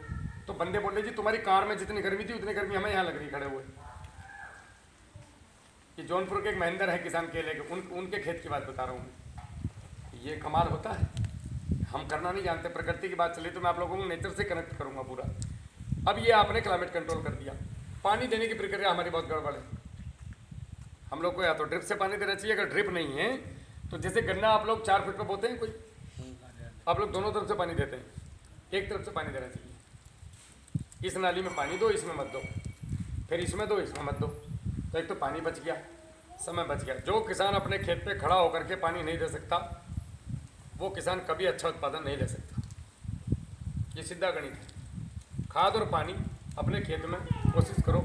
तो बंदे बोले जी तुम्हारी कार में जितनी गर्मी थी उतनी गर्मी हमें यहाँ लग रही खड़े हुए। ये जौनपुर के एक महेंद्र है किसान केले के, उनके खेत की बात बता रहा हूँ। ये कमाल होता है, हम करना नहीं जानते। प्रकृति की बात चली तो मैं आप लोगों को नेचर से कनेक्ट करूँगा पूरा। अब ये आपने क्लाइमेट कंट्रोल कर दिया। पानी देने की प्रक्रिया हमारी बहुत गड़बड़ है। हम लोग को या तो ड्रिप से पानी देना चाहिए, अगर ड्रिप नहीं है तो जैसे गन्ना आप लोग 4 फीट पर बोते हैं, कोई आप लोग दोनों तरफ से पानी देते हैं, एक तरफ से पानी देना चाहिए। इस नाली में पानी दो, इसमें मत दो, फिर इसमें दो, इसमें मत दो। तो एक तो पानी बच गया, समय बच गया। जो किसान अपने खेत पे खड़ा होकर के पानी नहीं दे सकता, वो किसान कभी अच्छा उत्पादन नहीं ले सकता। ये सीधा गणित है। खाद और पानी अपने खेत में कोशिश करो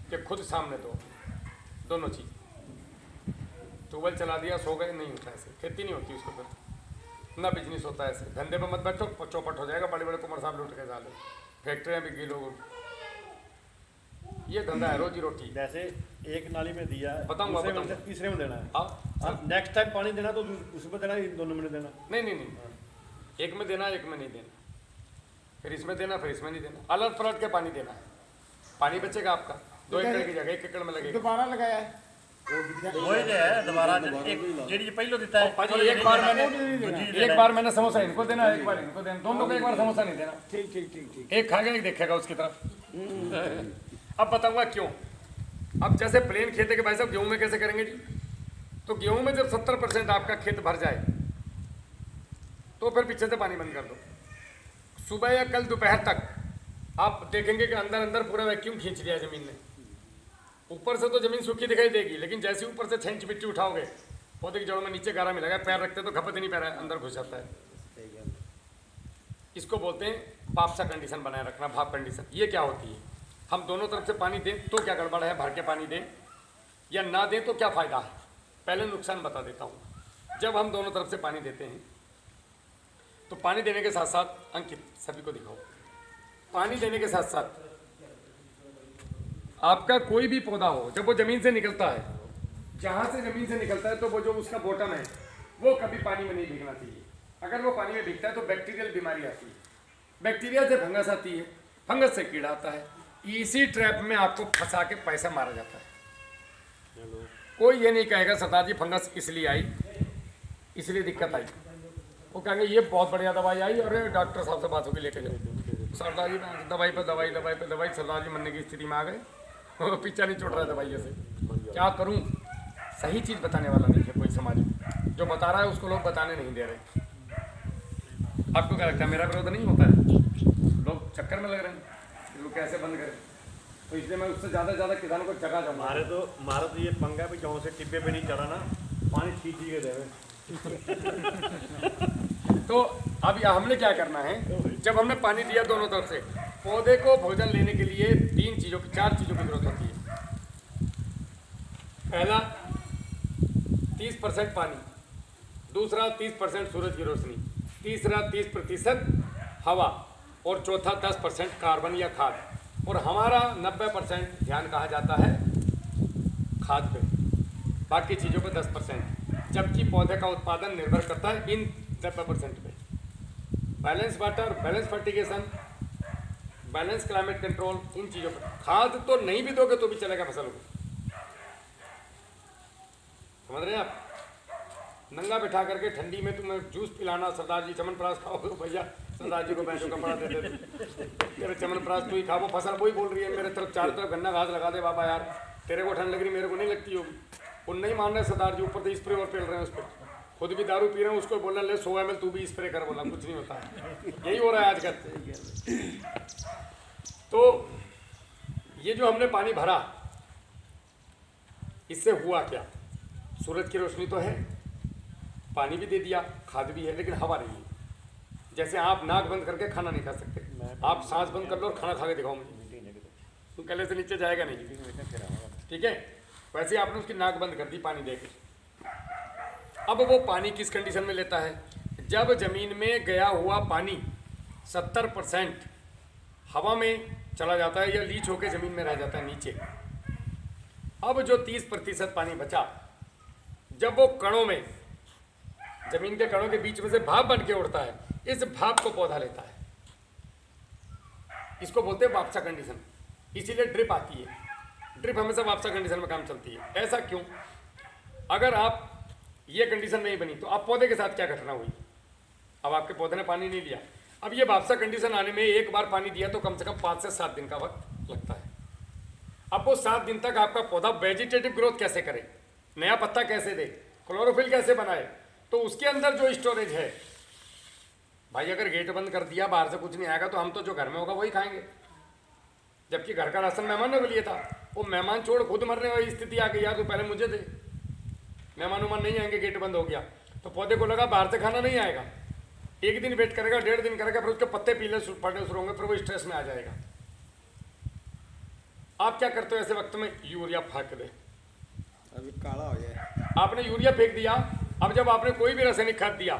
कि खुद सामने दो, दोनों चीज़। ट्यूबवेल चला दिया, सो गए, नहीं होता ऐसे। खेती नहीं होती उसको, फिर ना बिजनेस होता है ऐसे। धंधे पे मत बैठो, चौपट हो जाएगा। बड़े बड़े कुमार साहब लूट के डाले, फैक्ट्रियाँ बिकी, लोग। ये धंधा है, रोजी रोटी। जैसे एक नाली में दिया है, बताऊंगा, दूसरे में बताऊंगा। तीसरे में देना है। अब नेक्स्ट टाइम पानी देना तो उसमें देना, इन दोनों में देना। नहीं नहीं नहीं, एक में देना, एक में नहीं देना, फिर इसमें देना, फिर इसमें नहीं देना। अलग पलट के पानी देना है। पानी बचेगा आपका 2 एकड़ की जगह 1 एकड़ में लगेगा। दोबारा लगाया है वही जो है दोबारा एक जेडी पहले देता है। पाजी एक बार मैंने समोसा इनको देना, एक बार इनको देना, दोनों को एक बार समोसा नहीं देना। ठीक ठीक ठीक ठीक। एक खाएगा, एक देखेगा उसकी तरफ। अब बताऊंगा क्यों। अब जैसे प्लेन खेत है कि भाई साहब गेहूं में कैसे करेंगे जी, तो गेहूं में जब 70% आपका खेत भर जाए तो फिर पीछे से पानी बंद कर दो। सुबह या कल दोपहर तक आप देखेंगे कि अंदर अंदर पूरा वैक्यूम खींच लिया जमीन ने। ऊपर से तो जमीन सूखी दिखाई देगी, लेकिन जैसे ऊपर से 6 इंच मिट्टी उठाओगे पौधे की जड़ों में नीचे गारा मिलेगा, पैर रखते तो खपत ही नहीं, पैर अंदर घुस जाता है। इसको बोलते हैं पापसा कंडीशन बनाए रखना, भाप कंडीशन। ये क्या होती है, हम दोनों तरफ से पानी दें तो क्या गड़बड़ है, भर के पानी दें या ना दें तो क्या फ़ायदा है। पहले नुकसान बता देता हूँ। जब हम दोनों तरफ से पानी देते हैं तो पानी देने के साथ साथ, अंकित सभी को दिखाओ, पानी देने के साथ साथ आपका कोई भी पौधा हो, जब वो ज़मीन से निकलता है, जहाँ से ज़मीन से निकलता है तो वो जो उसका बॉटम है वो कभी पानी में नहीं भीगना चाहिए। अगर वो पानी में भीगता है तो बैक्टीरियल बीमारी आती है, बैक्टीरिया से फंगस आती है, फंगस से कीड़ा आता है। इसी ट्रैप में आपको फंसा के पैसा मारा जाता है। कोई ये नहीं कहेगा सरदार जी फंगस इसलिए आई, इसलिए दिक्कत आई। वो कहेंगे ये बहुत बढ़िया दवाई आई और डॉक्टर साहब से बात होकर लेके जाओ। सरदार जी दवाई पर दवाई, दवाई पर दवाई, सरदार जी मरने की स्थिति में आ गए, पीछा नहीं छूट रहा है दवाइयों से। क्या करूं, सही चीज़ बताने वाला नहीं है कोई समाज में। जो बता रहा है उसको लोग बताने नहीं दे रहे। आपको क्या लगता है मेरा विरोध नहीं होता है? लोग चक्कर में लग रहे हैं कि लोग कैसे बंद करें, तो इसलिए मैं उससे ज़्यादा किसानों को जगा जाऊँगा। मारे तो ये पंगा भी गाँव से टिब्बे पे नहीं चढ़ा ना, पानी खींच के देवे। तो अब हमने क्या करना है, जब हमने पानी दिया दोनों तरफ से, पौधे को भोजन लेने के लिए 4 चीज़ों की जरूरत होती है। पहला 30% पानी, दूसरा 30% सूरज की रोशनी, तीसरा 30% हवा और चौथा 10% कार्बन या खाद। और हमारा 90% ध्यान कहा जाता है खाद पे, बाकी चीज़ों पे 10%, जबकि पौधे का उत्पादन निर्भर करता है इन 90% पे। Balance water, balance fertigation, balance climate control, इन चीज़ों पर। खाद तो नहीं भी दोगे तो भी चलेगा फसल को, समझ रहे हैं आप। नंगा बिठा करके ठंडी में तुम्हें जूस पिलाना, सरदार जी चमनप्राश खाओ, तो भैया सरदार जी को भैंसों का पड़ा दे देते, तेरे चमनप्राश तू ही खा, वो फसल वही बोल रही है मेरे तरफ चारों तरफ गन्ना घास लगा दे बाबा यार, तेरे को ठंड लग रही मेरे को नहीं लगती होगी। वो नहीं मान रहे सरदार जी, ऊपर तो स्प्रे और पेल रहे हैं उस पर, खुद भी दारू पी रहे हैं, उसको बोलना ले 100 ml तू भी स्प्रे कर, बोला कुछ नहीं होता है। यही हो रहा है आजकल। तो ये जो हमने पानी भरा, इससे हुआ क्या, सूरज की रोशनी तो है, पानी भी दे दिया, खाद भी है, लेकिन हवा नहीं है। जैसे आप नाक बंद करके खाना नहीं खा सकते, आप सांस बंद कर लो और खाना खा के दिखाओ मुझे, तो गले से नीचे जाएगा नहीं, ठीक है। वैसे आपने उसकी नाक बंद कर दी पानी देकर। अब वो पानी किस कंडीशन में लेता है, जब जमीन में गया हुआ पानी 70% हवा में चला जाता है या लीच होकर जमीन में रह जाता है नीचे। अब जो 30% पानी बचा, जब वो कणों में, जमीन के कणों के बीच में से भाप बन के उड़ता है, इस भाप को पौधा लेता है। इसको बोलते हैं वापसा कंडीशन। इसीलिए ड्रिप आती है, ड्रिप हमेशा वापसा कंडीशन में काम चलती है। ऐसा क्यों? अगर आप ये कंडीशन नहीं बनी तो आप पौधे के साथ क्या घटना हुई, अब आपके पौधे ने पानी नहीं लिया, अब ये वापसा कंडीशन आने में एक बार पानी दिया तो कम से कम 5 से 7 दिन का वक्त लगता है। अब वो 7 दिन तक आपका पौधा वेजिटेटिव ग्रोथ कैसे करे, नया पत्ता कैसे दे, क्लोरोफिल कैसे बनाए, तो उसके अंदर जो स्टोरेज है भाई, अगर गेट बंद कर दिया, बाहर से कुछ नहीं आएगा, तो हम तो जो घर में होगा वही खाएंगे। जबकि घर का राशन मेहमानों के लिए था, वो मेहमान छोड़ खुद मरने वाली स्थिति आ गई, यार तो पहले मुझे दे, मेहमान उमान नहीं आएंगे, गेट बंद हो गया, तो पौधे को लगा बाहर से खाना नहीं आएगा, एक दिन वेट करेगा, 1.5 दिन करेगा, फिर उसके पत्ते पीले पड़ने शुरू होंगे, फिर वो स्ट्रेस में आ जाएगा। आप क्या करते हो ऐसे वक्त में, यूरिया फेंक दे, अभी काला हो गया। आपने यूरिया फेंक दिया। अब जब आपने कोई भी रासायनिक खाद दिया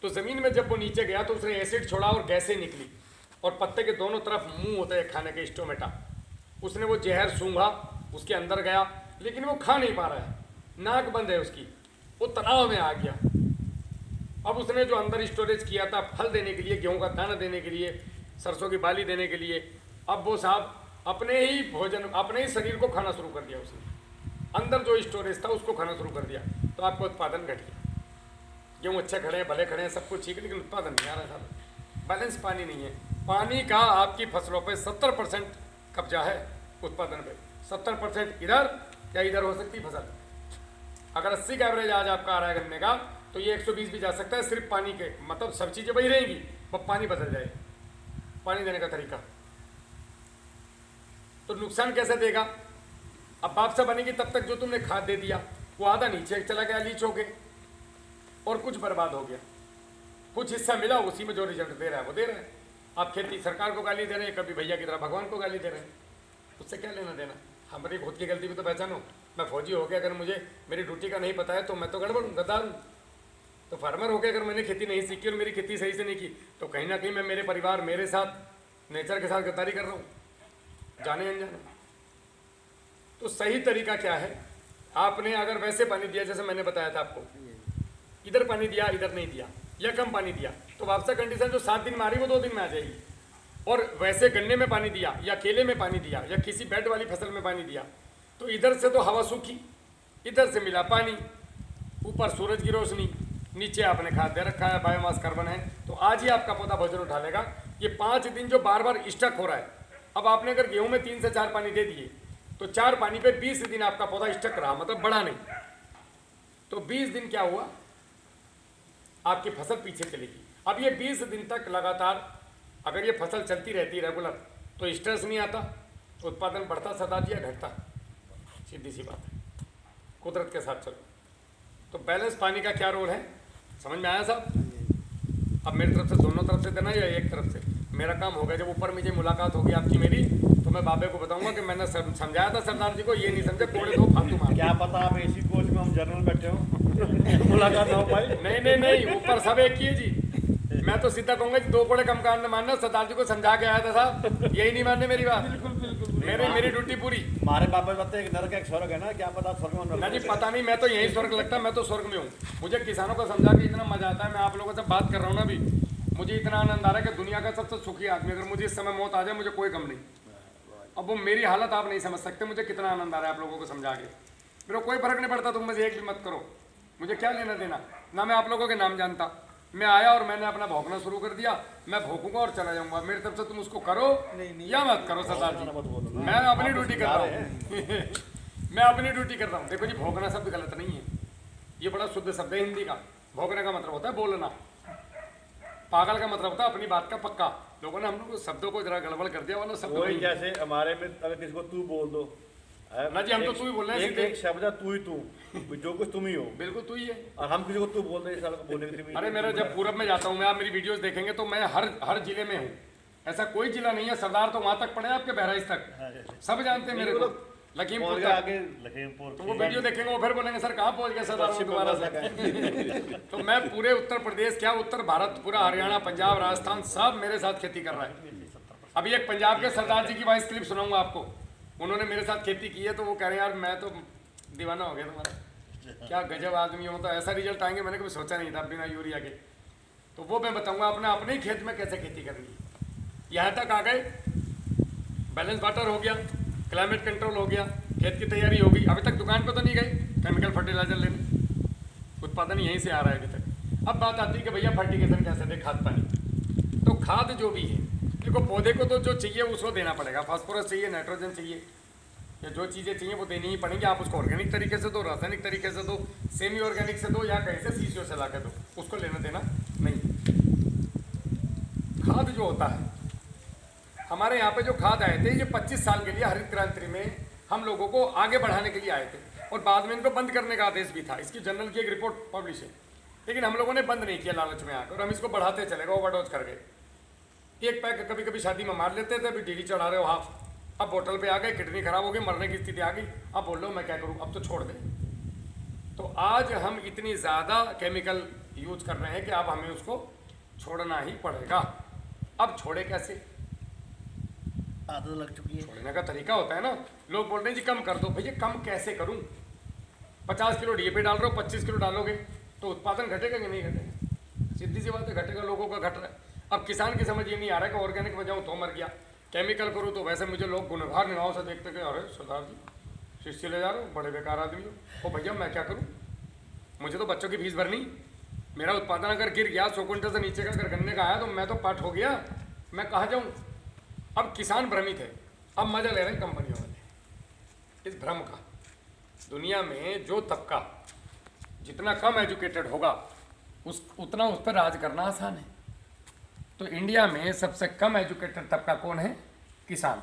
तो ज़मीन में जब वो नीचे गया तो उसने एसिड छोड़ा और गैसें निकली, और पत्ते के दोनों तरफ मुंह होता है खाने के, स्टोमेटा, उसने वो जहर सूंघा, उसके अंदर गया, लेकिन वो खा नहीं पा रहा है, नाक बंद है उसकी, वो तनाव में आ गया। अब उसने जो अंदर स्टोरेज किया था फल देने के लिए, गेहूं का दाना देने के लिए, सरसों की बाली देने के लिए, अब वो साहब अपने ही भोजन, अपने ही शरीर को खाना शुरू कर दिया, उसने अंदर जो स्टोरेज था उसको खाना शुरू कर दिया, तो आपका उत्पादन घट गया। गेहूँ अच्छे खड़े हैं, भले खड़े हैं, सब कुछ ठीक है, लेकिन उत्पादन नहीं आ रहा था, बैलेंस पानी नहीं है। पानी का आपकी फसलों पे 70% कब्जा है, उत्पादन पे, 70% इधर या इधर हो सकती फसल। अगर 80 का एवरेज आज आपका आ रहा है गन्ने का, तो ये 120 भी जा सकता है, सिर्फ पानी के, मतलब सब चीज़ें वही रहेंगी, बस पानी बदल जाए, पानी देने का तरीका। तो नुकसान कैसे देगा? अब वापसा बनेगी तब तक जो तुमने खाद दे दिया वो आधा नीचे चला गया लीच होके, और कुछ बर्बाद हो गया, कुछ हिस्सा मिला, उसी में जो रिजल्ट दे रहा है वो दे रहा है। आप खेती सरकार को गाली दे रहे हैं, कभी भैया की तरह भगवान को गाली दे रहे हैं, उससे क्या लेना देना? हमारी खुद की गलती भी तो पहचानो। मैं फौजी हो गया, अगर मुझे मेरी ड्यूटी का नहीं पता है तो मैं तो गड़बड़ हूँ, गद्दार हूँ। तो फार्मर हो गया, अगर मैंने खेती नहीं सीखी और मेरी खेती सही से नहीं की, तो कहीं ना कहीं मैं, मेरे परिवार, मेरे साथ, नेचर के साथ गद्दारी कर रहा हूँ, जाने अनजाने। तो सही तरीका क्या है? आपने अगर वैसे पानी दिया जैसे मैंने बताया था आपको, इधर पानी दिया इधर नहीं दिया, या कम पानी दिया, तो वापसा कंडीशन जो 7 दिन में आ रही वो 2 दिन में आ जाएगी। और वैसे गन्ने में पानी दिया या केले में पानी दिया या किसी बेड वाली फसल में पानी दिया, तो इधर से तो हवा सूखी, इधर से मिला पानी, ऊपर सूरज की रोशनी, नीचे आपने खाद दे रखा है, बायोमास कार्बन है, तो आज ही आपका पौधा भोजन उठा लेगा। ये 5 दिन जो बार बार स्टक हो रहा है, अब आपने अगर गेहूं में 3 से 4 पानी दे दिए, तो 4 पानी पे 20 दिन आपका पौधा स्टक रहा, मतलब बढ़ा नहीं। तो 20 दिन क्या हुआ? आपकी फसल पीछे चलेगी। अब ये 20 दिन तक लगातार अगर ये फसल चलती रहती रेगुलर, तो स्ट्रेस नहीं आता, उत्पादन बढ़ता सरदार जी या घटता? सीधी सी बात है, कुदरत के साथ चलो। तो बैलेंस पानी का क्या रोल है, समझ में आया साहब? अब मेरी तरफ से दोनों तरफ से देना या एक तरफ से? मेरा काम हो गया, जब ऊपर मुझे मुलाकात होगी आपकी मेरी, तो मैं बाबे को बताऊंगा कि मैंने समझाया था सरदार जी को, ये नहीं समझे, कोड़े दो फालतू मार। क्या पता आप एसी कोच में हम जनरल बैठे हो मुलाकात ना हो पाई। नहीं, ऊपर सब एक ही है जी। मैं तो सीधा कहूंगा जी 2 कोड़े कम कांड मानना, सरदार जी को समझा के आया था साहब, यही नहीं मानने मेरी बात। मेरी ड्यूटी पूरी। हमारे बाबा बताते हैं एक नरक एक स्वर्ग है ना, क्या पता स्वर्ग में ना जी, पता नहीं, मैं तो यही स्वर्ग लगता है, मैं तो स्वर्ग में हूँ। मुझे किसानों को समझा के इतना मजा आता है, मैं आप लोगों से बात कर रहा हूँ ना, अभी मुझे इतना आनंद आ रहा है कि दुनिया का सबसे सुखी आदमी, अगर मुझे इस समय मौत आ जाए मुझे कोई गम नहीं। अब वो मेरी हालत आप नहीं समझ सकते, मुझे कितना आनंद आ रहा है आप लोगों को समझा के। मेरे कोई फर्क नहीं पड़ता, तुम मुझे एक भी मत करो, मुझे क्या लेना देना। ना मैं आप लोगों के नाम जानता, मैं आया और मैंने अपना भौंकना शुरू कर दिया, मैं भौंकूंगा और चला जाऊंगा। मेरी तरफ से तुम उसको करो या मत करो सरदार जी, मैं अपनी ड्यूटी कर रहा हूँ मैं अपनी ड्यूटी कर रहा हूँ। देखो जी, भौंकना शब्द गलत नहीं है, ये बड़ा शुद्ध शब्द है हिंदी का। भौंकने का मतलब होता है बोलना, पागल का मतलब होता है अपनी बात का पक्का। लोगों ने हम लोग शब्दों को जरा गड़बड़ कर दिया, वाला शब्द वही जैसे हमारे में अगर किसी को तू बोल दो ना जी, हम तो तू ही बोल रहे हैं सीधे। एक शब्द है तू ही तू, जो कुछ तुम ही हो, बिल्कुल तू ही है। और हम किसी को तू बोलते हैं बोलने की। अरे मेरा जब पूरब में जाता हूँ मैं, आप मेरी वीडियोस देखेंगे तो मैं हर जिले में हूँ, ऐसा कोई जिला नहीं है। सरदार तो वहां तक पड़े आपके बहराइच तक, सब जानते हैं मेरे को, लखीमपुर तक। लखीमपुर तो वो वीडियो देखेंगे वो फिर बोलेंगे सर कहाँ पहुंच गए सरदार दोबारा से तो मैं पूरे उत्तर प्रदेश क्या उत्तर भारत, पूरा हरियाणा, पंजाब, राजस्थान, सब मेरे साथ खेती कर रहा है। अभी एक पंजाब के सरदार जी की वॉइस क्लिप सुनाऊंगा आपको, उन्होंने मेरे साथ खेती की है, तो वो कह रहे हैं यार मैं तो दीवाना हो गया तुम्हारा, क्या गजब आदमी हो, तो ऐसा रिजल्ट आएंगे मैंने कभी सोचा नहीं था बिना यूरिया के। तो वो मैं बताऊंगा अपने ही खेत में कैसे खेती करनी। यहाँ तक आ गए, बैलेंस वाटर हो गया, क्लाइमेट कंट्रोल हो गया, खेत की तैयारी हो गई। अभी तक दुकान पे तो नहीं गए केमिकल फर्टिलाइजर लेने, उत्पादन यहीं से आ रहा है अभी तक। अब बात आती है कि भैया फर्टिलाइजर कैसे दे, खाद पानी। तो खाद जो भी है, देखो पौधे को तो जो चाहिए उसको देना पड़ेगा, फास्फोरस चाहिए, नाइट्रोजन चाहिए, या जो चीज़ें चाहिए वो देनी ही पड़ेंगी। आप उसको ऑर्गेनिक तरीके से दो, रासायनिक तरीके से दो, सेमी ऑर्गेनिक से दो, या कहीं से सीसीओ से ला के दो, उसको लेना देना नहीं। खाद जो होता है, हमारे यहाँ पे जो खाद आए थे, ये 25 साल के लिए हरित क्रांति में हम लोगों को आगे बढ़ाने के लिए आए थे, और बाद में इनको बंद करने का आदेश भी था। इसकी जनरल की एक रिपोर्ट पब्लिश है, लेकिन हम लोगों ने बंद नहीं किया लालच में आकर, और हम इसको बढ़ाते चले गए, ओवरडोज कर गए। एक पैक कभी कभी शादी में मार लेते थे, अभी डेली चढ़ा रहे हो हाफ, अब बोतल पे आ गए, किडनी खराब हो गई, मरने की स्थिति आ गई, अब बोल लो मैं क्या करूँ, अब तो छोड़ दे। तो आज हम इतनी ज़्यादा केमिकल यूज कर रहे हैं कि अब हमें उसको छोड़ना ही पड़ेगा। अब छोड़े कैसे? आदत लग चुकी है। छोड़ने का तरीका होता है ना, लोग बोल रहे हैं जी कम कर दो, भैया कम कैसे करूं? 50 किलो डीएपी डाल रहे हो, 25 किलो डालोगे तो उत्पादन घटेगा कि नहीं घटेगा? सीधी सी बात है, घटेगा, लोगों का घट रहा है। अब किसान की समझ ये नहीं आ रहा है कि ऑर्गेनिक में जाऊँ तो मर गया, केमिकल करूँ तो वैसे मुझे लोग गुनहगार निगाहों से देखते कि अरे सरदार जी शिष्य ले जा रहे हो, बड़े बेकार आदमी हो। ओ भैया मैं क्या करूँ, मुझे तो बच्चों की फीस भरनी, मेरा उत्पादन अगर गिर गया 100 क्विंटल से नीचे का अगर गन्ने का आया तो मैं तो पाट हो गया, मैं कहाँ जाऊँ? अब किसान भ्रमित है, अब मजा ले रहे हैं कंपनियों वाले। इस भ्रम का। दुनिया में जो तबका जितना कम एजुकेटेड होगा उतना उस पर राज करना आसान है। तो इंडिया में सबसे कम एजुकेटेड तबका कौन है? किसान।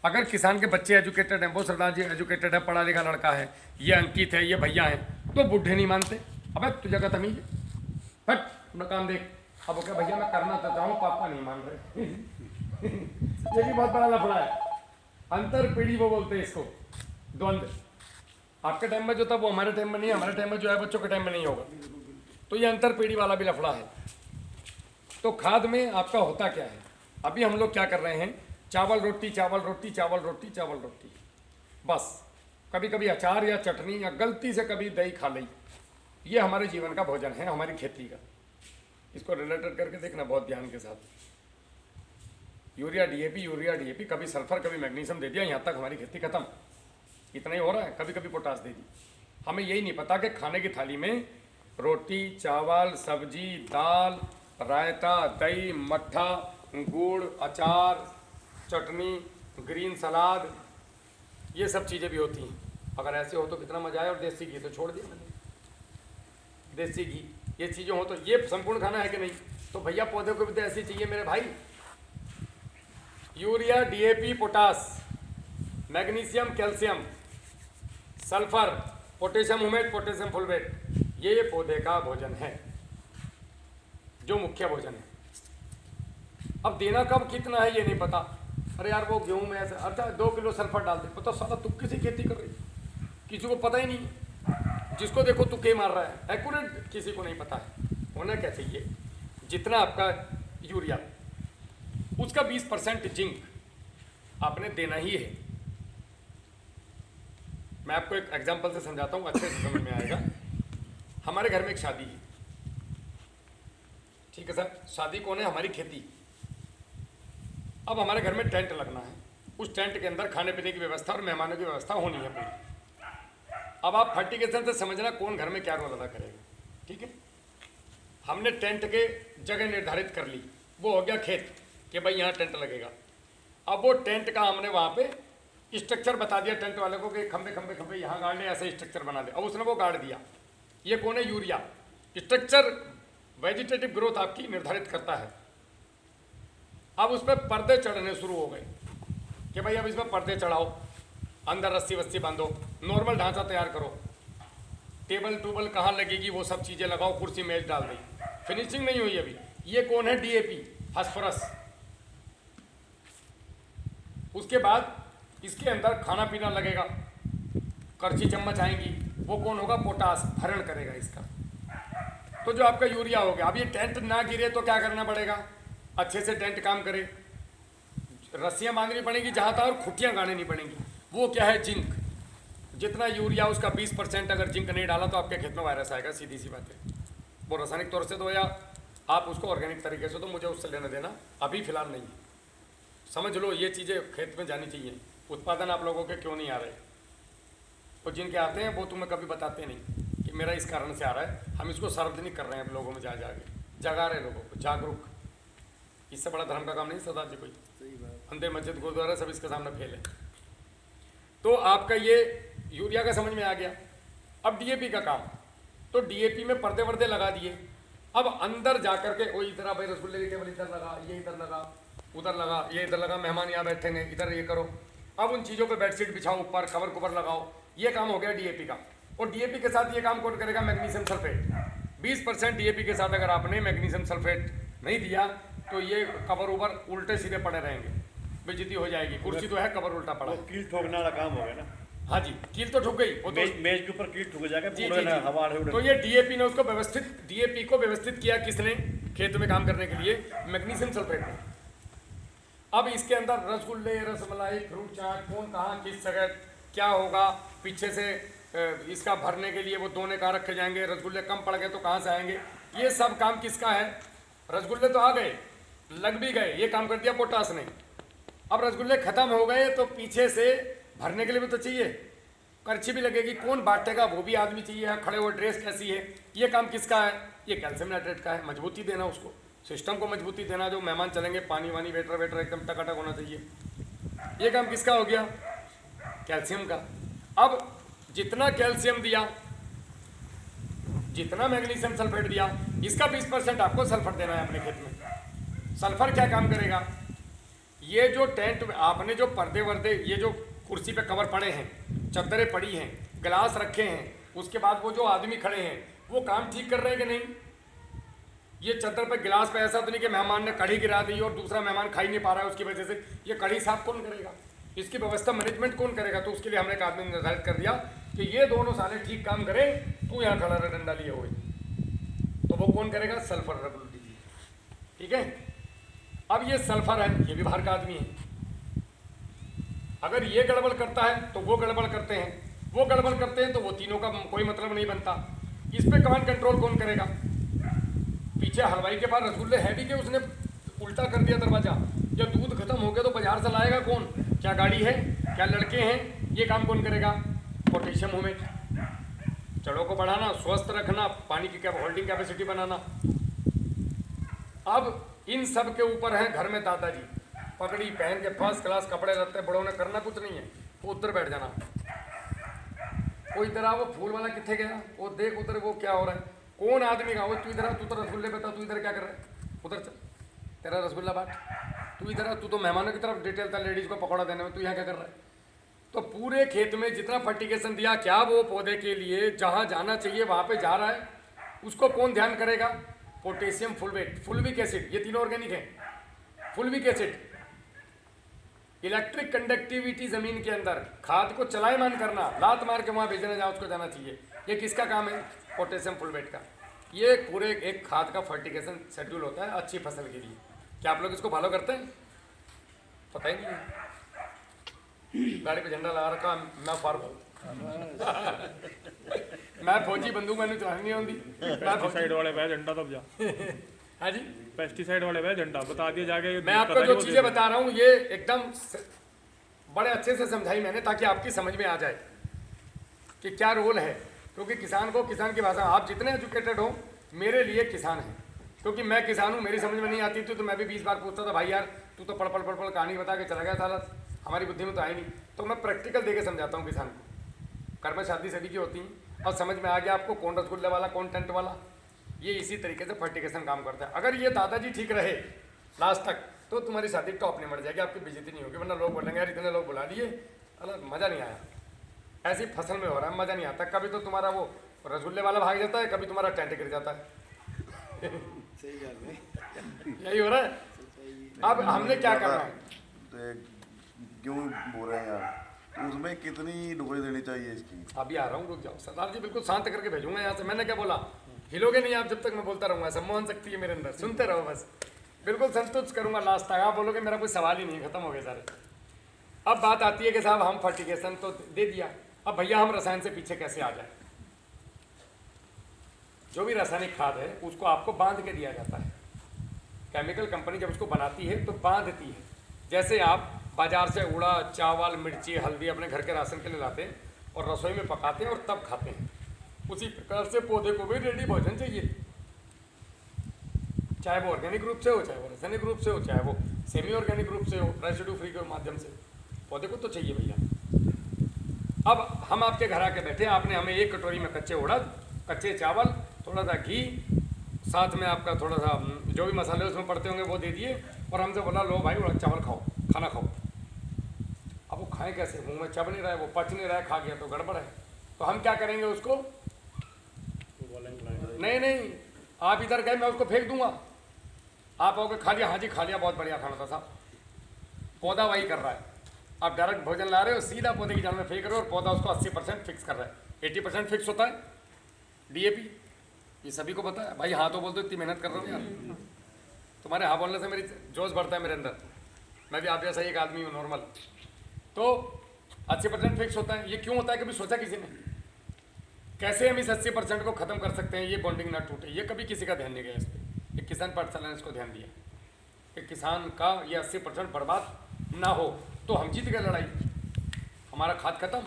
अगर किसान के बच्चे एजुकेटेड हैं, वो सरदार जी एजुकेटेड है, पढ़ा लिखा लड़का है, ये अंकित है, ये भैया है, तो बूढ़े नहीं मानते। अबे तुझे का तमीज है, हट अपना काम देख। अब वो क्या भैया मैं करना तो चाहूँ, पापा नहीं मान रहे। ये भी बहुत बड़ा लफड़ा है। अंतर पीढ़ी वो बोलते हैं इसको, द्वंद्व। आपके टाइम में जो था वो हमारे टाइम में नहीं, हमारे टाइम में जो है बच्चों के टाइम में नहीं होगा। तो ये अंतर पीढ़ी वाला भी लफड़ा है। तो खाद में आपका होता क्या है? अभी हम लोग क्या कर रहे हैं, चावल रोटी चावल रोटी चावल रोटी चावल रोटी, बस। कभी कभी अचार या चटनी या गलती से कभी दही खा ली, ये हमारे जीवन का भोजन है, हमारी खेती का। इसको रिलेटेड करके देखना बहुत ध्यान के साथ। यूरिया डीएपी, कभी सल्फर कभी मैग्नीशियम दे दिया, यहाँ तक हमारी खेती खत्म। इतना ही हो रहा है, कभी कभी पोटास दे दी। हमें यही नहीं पता कि खाने की थाली में रोटी चावल सब्जी दाल रायता दही मट्ठा गुड़ अचार चटनी ग्रीन सलाद, ये सब चीज़ें भी होती हैं। अगर ऐसे हो तो कितना मजा आए। और देसी घी तो छोड़ दिया मैंने, देसी घी, ये चीज़ें हो तो ये संपूर्ण खाना है कि नहीं? तो भैया पौधे को भी तो ऐसी चाहिए मेरे भाई। Urea DAP potash magnesium calcium sulphur potassium humate potassium fulvate, ये पौधे का भोजन है, जो मुख्य भोजन है। अब देना कब कितना है ये नहीं पता। अरे यार वो गेहूं में ऐसे, अच्छा 2 किलो सल्फर डाल दे, पता साला तुक्के से खेती कर रही, किसी को पता ही नहीं। जिसको देखो तुक्के मार रहा है, एक्यूरेट किसी को नहीं पता है। होना क्या चाहिए, जितना आपका यूरिया उसका 20% जिंक आपने देना ही है। मैं आपको एक एग्जांपल से समझाता हूँ, अच्छे से समझ में आएगा। हमारे घर में एक शादी है, ठीक है सर, शादी कौन है? हमारी खेती। अब हमारे घर में टेंट लगना है, उस टेंट के अंदर खाने पीने की व्यवस्था और मेहमानों की व्यवस्था होनी है पूरी। अब आप फर्टिगेशन से समझना कौन घर में क्या रोल अदा करेगा, ठीक है। हमने टेंट के जगह निर्धारित कर ली, वो हो गया खेत कि भाई यहाँ टेंट लगेगा। अब वो टेंट का हमने वहाँ पे स्ट्रक्चर बता दिया टेंट वाले को कि खंबे खंबे खंबे यहाँ गाड़ ले, ऐसे स्ट्रक्चर बना दे। अब उसने वो गाड़ दिया। ये कौन है? यूरिया। स्ट्रक्चर वेजिटेटिव ग्रोथ आपकी निर्धारित करता है। अब उस पर पर्दे चढ़ने शुरू हो गए कि भाई अब इसमें पर्दे चढ़ाओ, अंदर रस्सी वस्सी बांधो, नॉर्मल ढांचा तैयार करो, टेबल टूबल कहाँ लगेगी वो सब चीज़ें लगाओ, कुर्सी मेज डाल दी। फिनिशिंग नहीं हुई अभी। ये कौन है? DAP, phosphorus. उसके बाद इसके अंदर खाना पीना लगेगा, करछी चम्मच आएंगी, वो कौन होगा? पोटास, भरण करेगा इसका। तो जो आपका यूरिया हो गया। अब ये टेंट ना गिरे तो क्या करना पड़ेगा? अच्छे से टेंट काम करे, रस्सियाँ बांधनी पड़ेगी जहाँ तक, और खुटियाँ गाड़नी पड़ेंगी। वो क्या है? जिंक। जितना यूरिया उसका 20% अगर जिंक नहीं डाला तो आपके खेत में वायरस आएगा, सीधी सी बात है। वो रासायनिक तौर से दो या आप उसको ऑर्गेनिक तरीके से, तो मुझे उससे लेना देना अभी फ़िलहाल नहीं। समझ लो ये चीज़ें खेत में जानी चाहिए। उत्पादन आप लोगों के क्यों नहीं आ रहे, और जिनके आते हैं वो तुम्हें कभी बताते नहीं कि मेरा इस कारण से आ रहा है। हम इसको सार्वजनिक कर रहे हैं लोगों में, जा जाके जगा रहे लोगों को जागरूक। इससे बड़ा धर्म का काम नहीं सरदार जी कोई। अंधे मस्जिद गुरुद्वारा सब इसके सामने फेल है। तो आपका ये यूरिया का समझ में आ गया। अब डीएपी का काम, तो डीएपी में पर्दे वर्दे लगा दिए। अब अंदर जाकर के वो इधर भाई रसगुल्ले की टेबल इधर लगा, ये इधर लगा, उधर लगा, ये इधर लगा, मेहमान यहाँ बैठेंगे, इधर ये करो। अब उन चीज़ों पे बेडशीट बिछाओ, ऊपर कवर कुवर लगाओ। ये काम हो गया डीएपी का। और डीएपी के साथ ये काम कौन करेगा? Magnesium sulphate. 20% डीएपी के साथ अगर आपने मैग्नीशियम सल्फेट नहीं दिया तो ये कवर ऊपर उल्टे सीधे पड़े रहेंगे, बेइज्जती हो जाएगी। कुर्सी तो है, कवर उल्टा पड़ा। कील ठोकने वाला काम हो गया ना। हाँ जी, कील तो ठुक गई, वो तो मेज के ऊपर कील ठुक जाएगा, जी, पूरा जी, ना जी। हवा तो ये डीएपी ने उसको व्यवस्थित, डीएपी को व्यवस्थित किया किसने? खेत में काम करने के लिए मैग्नीशियम सल्फेट ने। अब इसके अंदर रसगुल्ले रसमलाई फ्रूट चाट कौन कहाँ किस जगह क्या होगा, पीछे से इसका भरने के लिए वो दोने कहाँ रखे जाएंगे, रसगुल्ले कम पड़ गए तो कहाँ से आएंगे, ये सब काम किसका है? रसगुल्ले तो आ गए, लग भी गए, ये काम कर दिया पोटास ने। अब रसगुल्ले खत्म हो गए तो पीछे से भरने के लिए भी तो चाहिए, करछी भी लगेगी, कौन बांटेगा? वो भी आदमी चाहिए। खड़े हुए ड्रेस कैसी है, ये काम किसका है? ये कैल्शियम नाइट्रेट का है। मजबूती देना उसको, सिस्टम को मजबूती देना। जो मेहमान चलेंगे पानी वानी वेटर वेटर एकदम टकाटक होना चाहिए। ये काम किसका हो गया? कैल्शियम का। अब जितना कैल्शियम दिया, जितना मैग्नीशियम सल्फेट दिया, इसका 20% आपको सल्फर देना है अपने खेत में। सल्फर क्या काम करेगा, ये जो टेंट आपने जो पर्दे वर्दे, ये जो कुर्सी पे कवर पड़े हैं, चद्दरें पड़ी हैं, गिलास रखे हैं, उसके बाद वो जो आदमी खड़े हैं वो काम ठीक कर रहे हैं कि नहीं? ये चद्दर पे गिलास पे ऐसा तो नहीं कि मेहमान ने कढ़ी गिरा दी और दूसरा मेहमान खा ही नहीं पा रहा है उसकी वजह से, ये कढ़ी साफ कौन करेगा? इसकी व्यवस्था मैनेजमेंट कौन करेगा? तो उसके लिए हमने एक आदमी निर्धारित कर दिया कि ये दोनों साले ठीक काम करें, तू यहाँ खड़ा रह डंडा लिए हुए, तो वो कौन करेगा? Sulphur regulatory. ठीक है, अब ये सल्फर है, ये भी बाहर का आदमी है, अगर ये गड़बड़ करता है तो वो गड़बड़ करते हैं, वो गड़बड़ करते हैं तो वो तीनों का कोई मतलब नहीं बनता। इस पे कमांड कंट्रोल कौन करेगा? पीछे हलवाई के पास रसगुल्ले है भी कि उसने उल्टा कर दिया दरवाजा, या दूध खत्म हो गया तो बाजार से लाएगा कौन? क्या गाड़ी है, क्या लड़के हैं? ये काम कौन करेगा? पोटेशियम होमेट, जड़ों को बढ़ाना, स्वस्थ रखना, पानी की होल्डिंग कैपेसिटी बनाना। अब इन सब के ऊपर है घर में दादाजी, पगड़ी पहन के फर्स्ट क्लास कपड़े रहते हैं, बड़ों ने करना कुछ नहीं है, वो उधर बैठ जाना। वो इधर आ, वो फूल वाला किथे गया, वो देख उधर वो क्या हो रहा है, कौन आदमी का? वो तू इधर आ, तू तो रसगुल्ले बता, तू इधर क्या कर रहा है? उधर चल, तेरा रसगुल्ला बांट, तू इधर आ, तू तो मेहमानों की तरफ डिटेल था लेडीज को पकौड़ा देने में, तू यहाँ क्या कर रहा है? तो पूरे खेत में जितना फर्टिगेशन दिया, क्या वो पौधे के लिए जहाँ जाना चाहिए वहाँ पे जा रहा है? उसको कौन ध्यान करेगा? पोटेशियम फुलवेट, फुलविक एसिड, ये तीनों ऑर्गेनिक है। फुलविक एसिड, इलेक्ट्रिक कंडक्टिविटी जमीन के अंदर, खाद को चलायमान करना, लात मार के वहाँ भेजने जहाँ उसको जाना चाहिए, ये किसका काम है? पोटेशियम फुलवेट का। ये पूरे एक खाद का फर्टिगेशन शेड्यूल होता है अच्छी फसल के लिए। क्या आप लोग इसको फॉलो करते हैं? पता ही नहीं है। गाड़ी पे झंडा लगा रखा, मैं फार्म मैं फौजी, बंदूक मैंने चलानी नहीं आती। पेस्टिसाइड वाले वह झंडा तब जा। हाँ जी, पेस्टिसाइड वाले वह झंडा बता दिया जाके। मैं आपको जो चीजें बता रहा हूँ ये एकदम बड़े अच्छे से समझाई मैंने, ताकि आपकी समझ में आ जाए कि क्या रोल है। क्योंकि किसान को, किसान की भाषा, आप जितने एजुकेटेड हो, मेरे लिए किसान है, क्योंकि मैं किसान हूँ, मेरी समझ में नहीं आती थी तो मैं भी 20 बार पूछता था, भाई यार तू तो पढ़ कहानी बता के चला गया साला, हमारी बुद्धि में तो आई नहीं। तो मैं प्रैक्टिकल दे के समझाता हूँ किसान को। घर में शादी सभी की होती हैं और समझ में आ गया आपको कौन रसगुल्ले वाला, कौन टेंट वाला। ये इसी तरीके से फर्टिगेशन काम करता है। अगर ये दादाजी ठीक रहे लास्ट तक तो तुम्हारी शादी टॉप नहीं मर जाएगी, आपकी बेइज्जती नहीं होगी। वरना लोग बोलेंगे यार इतने लोग बुला लिए, अलग मज़ा नहीं आया। ऐसी फसल में हो रहा है, मज़ा नहीं आता। कभी तो तुम्हारा वो रसगुल्ले वाला भाग जाता है, कभी तुम्हारा टेंट गिर जाता है। सही बात है, यही हो रहा है। अब हमने क्या करना है? क्यों बोल रहे हैं यार, उसमें कितनी डोरी देनी चाहिए इसकी? अभी आ रहा हूँ, रुक जाओ सरदार जी, बिल्कुल शांत करके भेजूंगा यहाँ से। मैंने क्या बोला, हिलोगे नहीं आप जब तक मैं बोलता रहूँगा। सम्मोहन शक्ति है मेरे अंदर, सुनते रहो बस। बिल्कुल संतुष्ट करूँगा लास्ट तक। आप बोलोगे मेरा कोई सवाल ही नहीं, खत्म हो गया सारे। अब बात आती है कि साहब हम फर्टिगेशन तो दे दिया, अब भैया हम रसायन से पीछे कैसे आ जाए? जो भी रासायनिक खाद है उसको आपको बांध के दिया जाता है। केमिकल कंपनी जब उसको बनाती है तो बांधती है। जैसे आप बाजार से उड़ा चावल, मिर्ची, हल्दी अपने घर के राशन के लिए लाते हैं और रसोई में पकाते हैं और तब खाते हैं, उसी प्रकार से पौधे को भी रेडी भोजन चाहिए। चाहे वो ऑर्गेनिक रूप से हो, चाहे वो रासायनिक रूप से हो, चाहे वो सेमी ऑर्गेनिक रूप से हो, रेसिड्यू फ्री के माध्यम से, पौधे को तो चाहिए भैया। अब हम आपके घर आके बैठे, आपने हमें एक कटोरी में कच्चे उड़द, कच्चे चावल, थोड़ा सा घी, साथ में आपका थोड़ा सा जो भी मसाले उसमें पड़ते होंगे वो दे दिए और हमसे बोला लो भाई उड़द चावल खाओ, खाना खाओ। अब वो खाएं कैसे? मुंह में चब नहीं रहा है, वो पच नहीं रहा है, खा गया तो गड़बड़ है। तो हम क्या करेंगे उसको? नहीं, आप इधर गए मैं उसको फेंक दूंगा, आप आओगे खा लिया, हाँ जी खा लिया, बहुत बढ़िया खाना था साहब। पौधा वही कर रहा है, आप डायरेक्ट भोजन ला रहे हो, सीधा पौधे की जड़ में फेंक रहे हो और पौधा उसको 80% फिक्स कर रहा है। 80% फिक्स होता है DAP, ये सभी को पता है भाई। हाँ तो बोल दो, इतनी मेहनत कर रहा हूँ यार। तुम्हारे हाँ बोलने से मेरी जोश बढ़ता है मेरे अंदर। मैं भी आप जैसा एक आदमी हूँ नॉर्मल। तो 80% फिक्स होता है। ये क्यों होता है, कभी सोचा किसी ने? कैसे हम इस 80% को ख़त्म कर सकते हैं, ये बॉन्डिंग ना टूटे? ये कभी किसी का ध्यान नहीं गया इस पर। एक किसान पाठशाला ने इसको ध्यान दिया कि किसान का ये 80% बर्बाद ना हो तो हम जीत गए लड़ाई, हमारा खाद खत्म,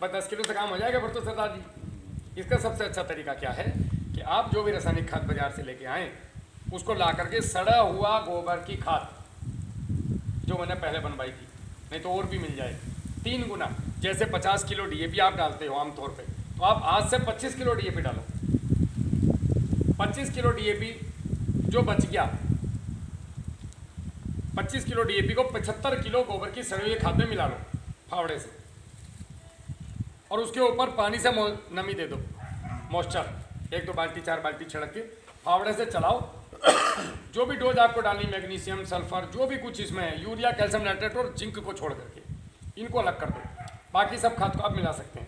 बस 10 किलो से काम हो जाएगा फिर तो सरदार जी। इसका सबसे अच्छा तरीका क्या है कि आप जो भी रासायनिक खाद बाजार से लेके आएँ उसको ला करके सड़ा हुआ गोबर की खाद जो मैंने पहले बनवाई थी, नहीं तो और भी मिल जाए 3 गुना जैसे 50 किलो डीएपी आप डालते हो आमतौर पे, तो आप आज से 25 किलो डीएपी डालो। 25 किलो डीएपी जो बच गया, 25 किलो डीएपी को 75 किलो गोबर की सड़ी हुई खाद में मिला लो फावड़े से, और उसके ऊपर पानी से नमी दे दो, मॉइस्चर 1-2 बाल्टी 4 बाल्टी छिड़क के फावड़े से चलाओ। जो भी डोज आपको डालनी, मैग्नीशियम, सल्फर, जो भी कुछ इसमें है, यूरिया, कैल्शियम नाइट्रेट और जिंक को छोड़ करके इनको अलग कर दो। बाकी सब खाद को आप मिला सकते हैं,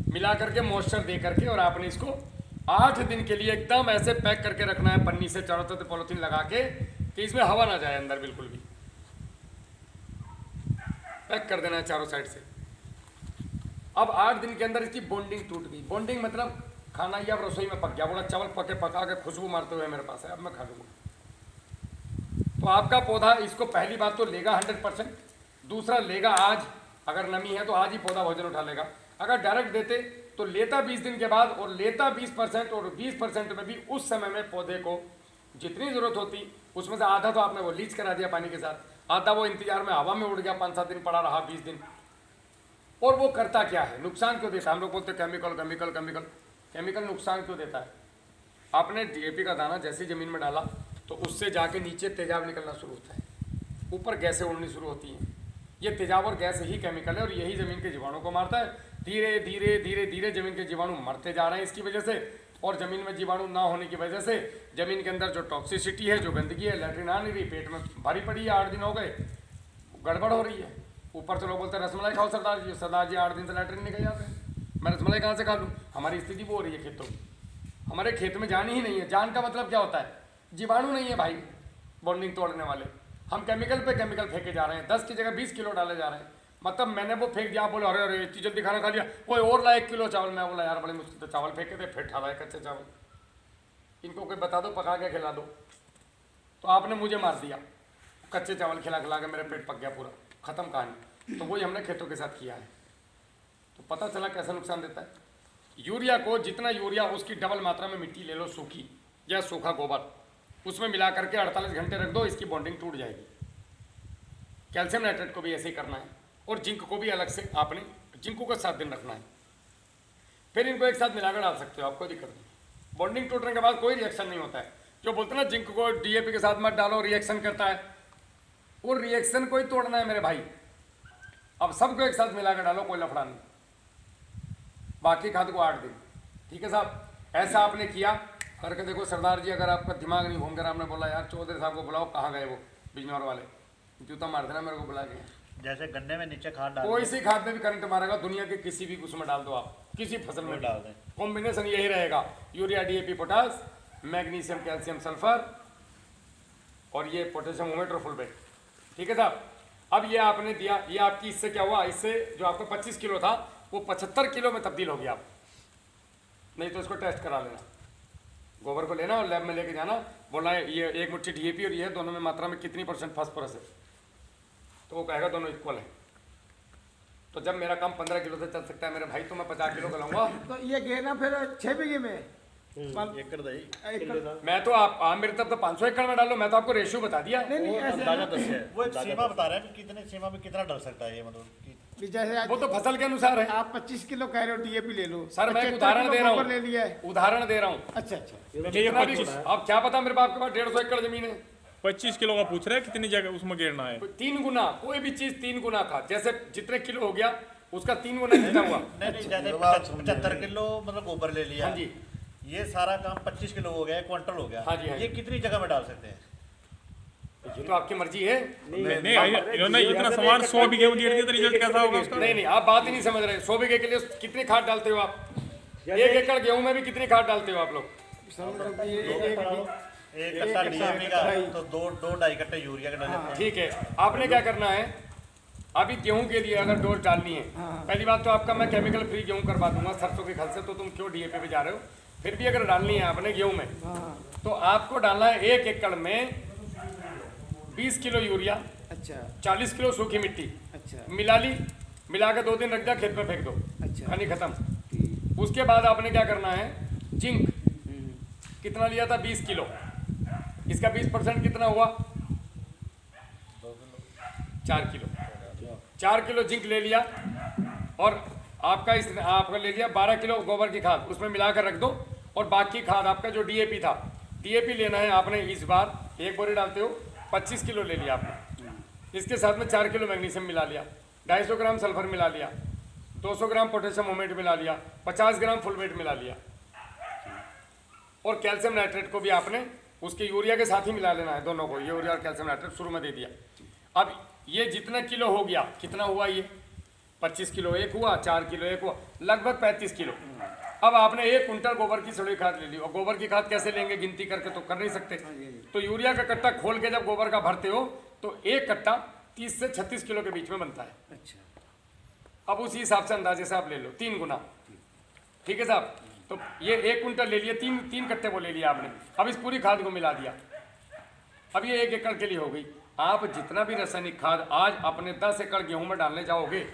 मिला करके मॉइस्चर दे करके, और आपने इसको 8 दिन के लिए एकदम ऐसे पैक करके रखना है, पन्नी से चारों तरफ पॉलिथीन लगा के, कि इसमें हवा ना जाए अंदर, बिल्कुल भी पैक कर देना है चारों साइड से। अब 8 दिन के अंदर इसकी बॉन्डिंग टूट गई। बॉन्डिंग मतलब खाना या रसोई में पक गया, बोला चावल पका के खुशबू मारते हुए मेरे पास है, अब मैं खा लूँगा। तो आपका पौधा इसको पहली बात तो लेगा 100%, दूसरा लेगा आज, अगर नमी है तो आज ही पौधा भोजन उठा लेगा। अगर डायरेक्ट देते तो लेता 20 दिन के बाद, और लेता 20%, और 20% में भी उस समय में पौधे को जितनी ज़रूरत होती उसमें से आधा तो आपने वो लीच करा दिया पानी के साथ, आधा वो इंतजार में हवा में उड़ गया, 5-7 दिन पड़ा रहा, 20 दिन। और वो करता क्या है, नुकसान क्यों देता है? हम लोग बोलते केमिकल केमिकल केमिकल, केमिकल नुकसान क्यों देता है? आपने डीएपी का दाना जैसे ज़मीन में डाला तो उससे जाके नीचे तेजाब निकलना शुरू होता है, ऊपर गैसें उड़नी शुरू होती हैं। ये तेजाब और गैस ही केमिकल है, और यही ज़मीन के जीवाणु को मारता है। धीरे धीरे धीरे धीरे ज़मीन के जीवाणु मरते जा रहे हैं इसकी वजह से, और ज़मीन में जीवाणु ना होने की वजह से ज़मीन के अंदर जो टॉक्सिसिटी है, जो गंदगी है, लैट्रिन आ नहीं रही, पेट में भारी पड़ी है, 8 दिन हो गए, गड़बड़ हो रही है। ऊपर से लोग बोलते हैं रसमलाई खाओ सरदार जी, 8 दिन से लैट्रिन निकल जाते हैं, मैं रसमलाई कहाँ से खा लूँ? हमारी स्थिति वो हो रही है खेतों में, हमारे खेत में जान ही नहीं है। जान का मतलब क्या होता है? जीवाणु नहीं है भाई बॉन्डिंग तोड़ने वाले। हम केमिकल पे केमिकल फेंके जा रहे हैं, 10 की जगह 20 किलो डाले जा रहे हैं। मतलब मैंने वो फेंक दिया, बोले अरे अरे इतनी जल्दी खाना खा लिया, कोई और ला 1 किलो चावल। मैं बोला यार बड़े मुश्किल से चावल फेंके थे, फिर ठा लाए कच्चे चावल, इनको कोई बता दो पका के खिला दो। तो आपने मुझे मार दिया, कच्चे चावल खिला खिला के मेरा पेट पक गया पूरा, ख़त्म कहानी। तो वही हमने खेतों के साथ किया है, तो पता चला कैसा नुकसान देता है। यूरिया को जितना यूरिया, उसकी डबल मात्रा में मिट्टी ले लो, सूखी या सूखा गोबर, उसमें मिला करके 48 घंटे रख दो, इसकी बॉन्डिंग टूट जाएगी। कैल्शियम नाइट्रेट को भी ऐसे ही करना है, और जिंक को भी अलग से आपने जिंक को 7 दिन रखना है, फिर इनको एक साथ मिलाकर डाल सकते हो, आपको दिक्कत नहीं। बॉन्डिंग टूटने के बाद कोई रिएक्शन नहीं होता है। जो बोलते हैं ना जिंक को डीएपी के साथ मत डालो, रिएक्शन करता है, वो रिएक्शन को ही तोड़ना है मेरे भाई। अब सबको एक साथ मिलाकर डालो, कोई लफड़ा नहीं, बाकी खाद को 8 दिन। ठीक है साहब, ऐसा आपने किया करके देखो। सरदार जी अगर आपका दिमाग नहीं घूम कर आपने बोला यार चौधरी साहब को बुलाओ, कहाँ गए वो बिजनौर वाले, जूता मार देना मेरे को बुला के। जैसे गन्ने में नीचे खाद डाल कोई सी खाद में भी करंट मारेगा, दुनिया के किसी भी उसमें डाल दो आप, किसी फसल में डाल दें, कॉम्बिनेशन यही रहेगा, urea DAP potash, magnesium calcium sulphur, और ये पोटेशियम ओमेट और फुलबेट। ठीक है साहब, अब ये आपने दिया, ये आपकी इससे क्या हुआ, इससे जो आपका 25 किलो था वो 75 किलो में तब्दील हो गया। आप नहीं तो इसको टेस्ट करा लेना, गोबर को लेना और लैब में लेके जाना, बोलना है ये 1 मुट्ठी डीएपी और ये है, दोनों में मात्रा में कितनी % फास्फोरस है, तो वो कहेगा दोनों इक्वल है। तो जब मेरा काम 15 किलो से चल सकता है मेरे भाई, तो मैं 50 किलो का लाऊंगा। तो ये गेना फिर 6 बीघे में एकड़ दही एकड़- मैं तो आप मेरी तरफ तो 500 एकड़ में डालो, मैं तो आपको रेशियो बता दिया। नहीं नहीं ऐसे अंदाजा दस है, वो एक सीमा बता रहा है कि कितने सीमा में कितना डल सकता है ये, मतलब कि भी जैसे आज वो तो फसल के अनुसार है आप 25 किलो कह रहे हो डीएपी ले लो सर, मैं एक 75 उदाहरण किलो दे रहा गोबर ले लिया है। हूँ, उदाहरण दे रहा हूँ। अच्छा अच्छा जितना भी अब क्या पता मेरे बाप के पास 150 एकड़ जमीन है, 25 किलो का पूछ रहे हैं, कितनी जगह उसमें गिरना है? 3 गुना, कोई भी चीज 3 गुना का, जैसे जितने किलो हो गया उसका 3 गुना जितना हुआ। नहीं नहीं, जैसे 75 किलो मतलब गोबर ले लिया, हाँ जी, ये सारा काम 25 किलो हो गया, क्वांटल हो गया, हाँ जी, हाँ ये जी। कितनी जगह में डाल सकते हैं? ये तो आपकी मर्जी है। नहीं इन्होंने इतना सामान 100 बीघे में दिया तो रिजल्ट कैसा होगा उसका? नहीं नहीं, आप बात ही नहीं समझ रहे। 100 बीघे के लिए कितनी खाद डालते हो आप? 1 एकड़ गेहूं में भी कितनी खाद डालते हो आप लोग? एक कट्टा डीएपी का तो 2-2.5 कट्टे यूरिया का डाल देते हैं। ठीक है, आपने क्या करना है, अभी गेहूं के लिए अगर डोज डालनी है, पहली बात तो आपका मैं केमिकल फ्री गेहूं करवा दूंगा सरसों की खल से, तो तुम क्यों डीएपी पे जा रहे हो? फिर भी अगर डालनी है आपने गेहूं में, तो आपको डालना है 1 एकड़ में 20 किलो यूरिया, अच्छा 40 किलो सूखी मिट्टी, अच्छा मिला ली, मिला के 2 दिन रख दिया, खेत में फेंक दो, अच्छा कहानी खत्म। उसके बाद आपने क्या करना है, जिंक कितना लिया था? 20 किलो, इसका 20% कितना हुआ? 4 किलो। 4 किलो जिंक ले लिया, और आपका आपका ले लिया 12 किलो गोबर की खाद, उसमें मिलाकर रख दो। और बाकी खाद आपका जो डीएपी था, डीएपी लेना है आपने इस बार, एक बोरी डालते हो 25 किलो ले लिया आपने। इसके साथ में 4 किलो मैग्नीशियम मिला लिया, 250 ग्राम सल्फर मिला लिया, 200 ग्राम पोटेशियम मोमेट मिला लिया, 50 ग्राम फुलवेट मिला लिया। और कैल्शियम नाइट्रेट को भी आपने उसके यूरिया के साथ ही मिला लेना है, दोनों को, यूरिया और कैल्शियम नाइट्रेट शुरू में दे दिया। अब ये जितना किलो हो गया, कितना हुआ ये 25 किलो एक हुआ, 4 किलो एक हुआ, लगभग 35 किलो। अब आपने 1 कुंटल गोबर की सड़ी खाद ले ली। और गोबर की खाद कैसे लेंगे, गिनती करके तो कर नहीं सकते। तो यूरिया का कट्टा खोल के जब गोबर का भरते हो तो एक कट्टा 30 से 36 किलो के बीच में बनता है। अच्छा, अब उसी हिसाब से अंदाजे से आप ले लो 3 गुना। ठीक है साहब, तो ये 1 कुंटल ले लिया, 3 कट्टे वो ले लिया आपने। अब इस पूरी खाद को मिला दिया, अब ये 1 एकड़ के लिए हो गई। आप जितना भी रासायनिक खाद आज अपने 10 एकड़ गेहूं में डालने जाओगे,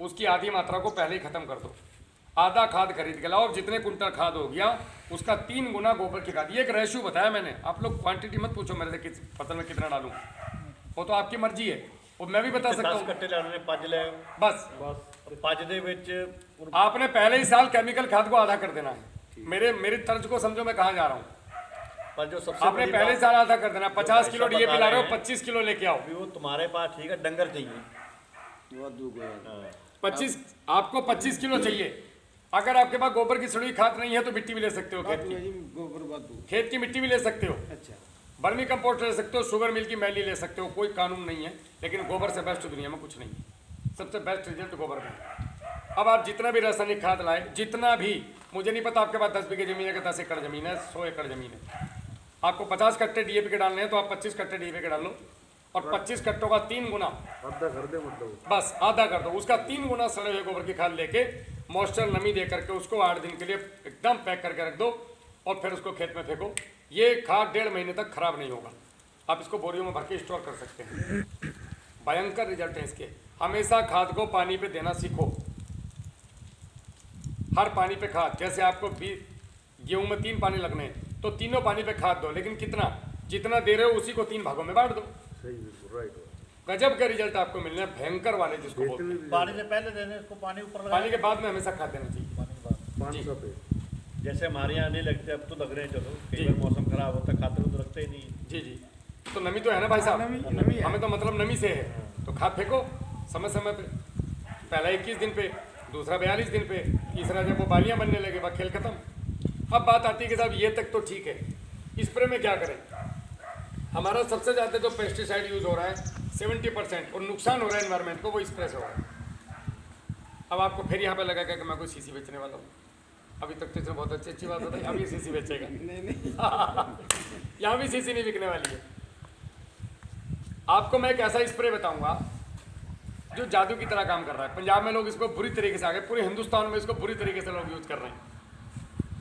उसकी आधी मात्रा को पहले ही खत्म कर दो। आधा खाद खरीद के लाओ, जितने कुंटल खाद हो गया उसका 3 गुना गोबर की खाद। ये एक रेशियो बताया मैंने, आप लोग क्वांटिटी मत पूछो मेरे से किस फसल में कितना डालूं, वो तो आपकी मर्जी है, वो मैं भी बता सकता 10 हूँ। ਕੱਟੇ ਲਾਣੇ 5 ਲੈ बस ਪੰਜ ਦੇ ਵਿੱਚ आपने पहले ही साल केमिकल खाद को आधा कर देना है। मेरी तर्ज को समझो मैं कहाँ जा रहा हूँ। पर जो सबसे आपने बड़ी पहले बात साल आधा कर देना, 50 किलो बता डीएपी ला रहे हो, रहे हैं। 25 किलो लेके आओ। भी वो तुम्हारे पास ठीक है, डंगर चाहिए। वो दूगो है। 25 आपको 25 किलो चाहिए। अगर आपके पास गोबर की सड़ी खाद नहीं है तो मिट्टी भी ले सकते हो, खेत बात हुआ की, जी, गोबर बात हुआ। खेत की मिट्टी भी ले सकते हो, अच्छा, बर्मी कंपोस्ट ले सकते हो, शुगर मिल की मैली ले सकते हो, कोई कानून नहीं है। लेकिन गोबर से बेस्ट दुनिया में कुछ नहीं है, सबसे बेस्ट रिजल्ट गोबर का है। अब आप जितना भी रासायनिक खाद लाए, जितना भी, मुझे नहीं पता आपके पास 10 बीघे जमीन है कि 10 एकड़ जमीन है, 100 एकड़ जमीन है, आपको 50 कट्टे डीएपी के डालने हैं तो आप 25 कट्टे डीएपी के डाल लो। और 25 कट्टों का 3 गुना, आधा कर दे मतलब बस आधा कर दो, उसका 3 गुना सड़े हुए गोबर की खाद लेके मॉइस्चर नमी दे करके उसको 8 दिन के लिए एकदम पैक करके रख दो और फिर उसको खेत में फेंको। ये खाद 1.5 महीने तक खराब नहीं होगा। आप इसको बोरियों में भर के स्टोर कर सकते हैं। भयंकर रिजल्ट है इसके। हमेशा खाद को पानी पे देना सीखो, हर पानी पे खाद। जैसे आपको गेहूं में 3 पानी लगने हैं तो तीनों पानी पे खाद दो, लेकिन कितना, जितना दे रहे हो उसी को 3 भागों में बांट दो। सही बिल्कुल राइट। गजब के रिजल्ट आपको मिलने हैं, भयंकर वाले जिसको बोलते हैं। पानी से पहले देने इसको, पानी ऊपर लगा पानी के बाद में हमेशा खाद देना चाहिए। 500 पे जैसे हमारे यहाँ नहीं लगते, अब तो लग रहे हैं। चलो जी। कई बार मौसम खराब होता है, खाते हुए तो लगते ही नहीं। जी जी, तो नमी तो है ना भाई साहब, नमी है। हमें तो मतलब नमी से है। तो खाद फेंको समय समय पे, पहला 21 दिन पे, दूसरा 42 दिन पे, तीसरा जब वो बालियाँ बनने लगे बाद खेल खत्म। अब बात आती है कि साहब ये तक तो ठीक है, स्प्रे में क्या करें। हमारा सबसे ज़्यादा जो पेस्टिसाइड यूज़ हो रहा है 70% और नुकसान हो रहा है एनवायरनमेंट को, वो स्प्रे से हो रहा है। अब आपको फिर यहाँ पे लगेगा कि मैं कोई सीसी बेचने वाला हूँ। अभी तक तो इसमें बहुत अच्छी बात बताई, अब ये सीसी बेचेगा। नहीं नहीं, यहाँ भी सीसी नहीं बिकने वाली है। आपको मैं एक ऐसा स्प्रे बताऊंगा जो जादू की तरह काम कर रहा है। पंजाब में लोग इसको बुरी तरीके से, आगे पूरे हिंदुस्तान में इसको बुरी तरीके से लोग यूज कर रहे हैं।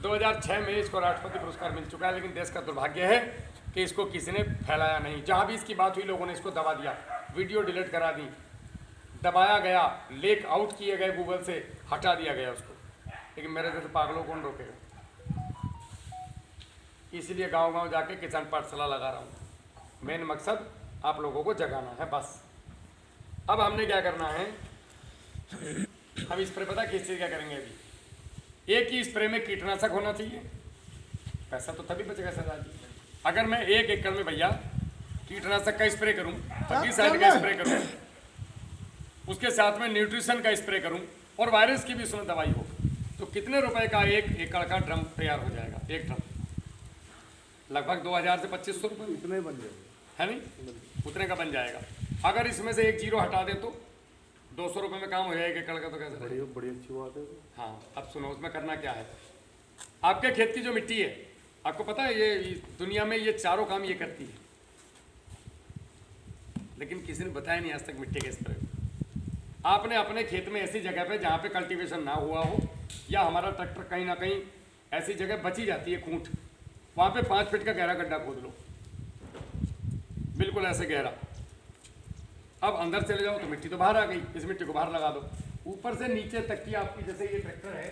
2006 में इसको राष्ट्रपति पुरस्कार मिल चुका है, लेकिन देश का दुर्भाग्य है कि इसको किसी ने फैलाया नहीं। जहाँ भी इसकी बात हुई लोगों ने इसको दबा दिया, वीडियो डिलीट करा दी, दबाया गया, लेक आउट किए गए, गूगल से हटा दिया गया उसको। लेकिन मेरे जैसे पागलों कौन रोकेगा। इसलिए गांव-गांव जाके किसान पाठशाला लगा रहा हूँ। मेन मकसद आप लोगों को जगाना है बस। अब हमने क्या करना है, हम स्प्रे पता किस चीज़ का करेंगे। अभी एक ही स्प्रे में कीटनाशक होना चाहिए, पैसा तो तभी बचेगा सरदार जी। अगर मैं 1 एकड़ में भैया कीटनाशक का स्प्रे करूं, फंगीसाइड का स्प्रे करूं, उसके साथ में न्यूट्रिशन का स्प्रे करूं और वायरस की भी उसमें दवाई हो, तो कितने रुपए का 1 एकड़ का ड्रम तैयार हो जाएगा। एक ड्रम लगभग 2000 से 2500 रुपये, इतने बन जाएंगे है नहीं, उतने का बन जाएगा। अगर इसमें से 1 जीरो हटा दे तो 200 रुपये में काम हो जाएगा 1 एकड़ का। तो कैसे रहेगा? बड़ी अच्छी बात है। हाँ, अब सुनो उसमें करना क्या है। आपके खेत की जो मिट्टी है, आपको पता है ये दुनिया में ये चारों काम ये करती है, लेकिन किसी ने बताया नहीं आज तक मिट्टी के स्प्रे। आपने अपने खेत में ऐसी जगह पे जहाँ पे कल्टीवेशन ना हुआ हो, या हमारा ट्रैक्टर कहीं ना कहीं ऐसी जगह बची जाती है खूंट, वहाँ पे 5 फीट का गहरा गड्ढा खोद लो, बिल्कुल ऐसे गहरा। अब अंदर चले जाओ तो मिट्टी तो बाहर आ गई, इस मिट्टी को बाहर लगा दो। ऊपर से नीचे तक की आपकी, जैसे ये ट्रैक्टर है,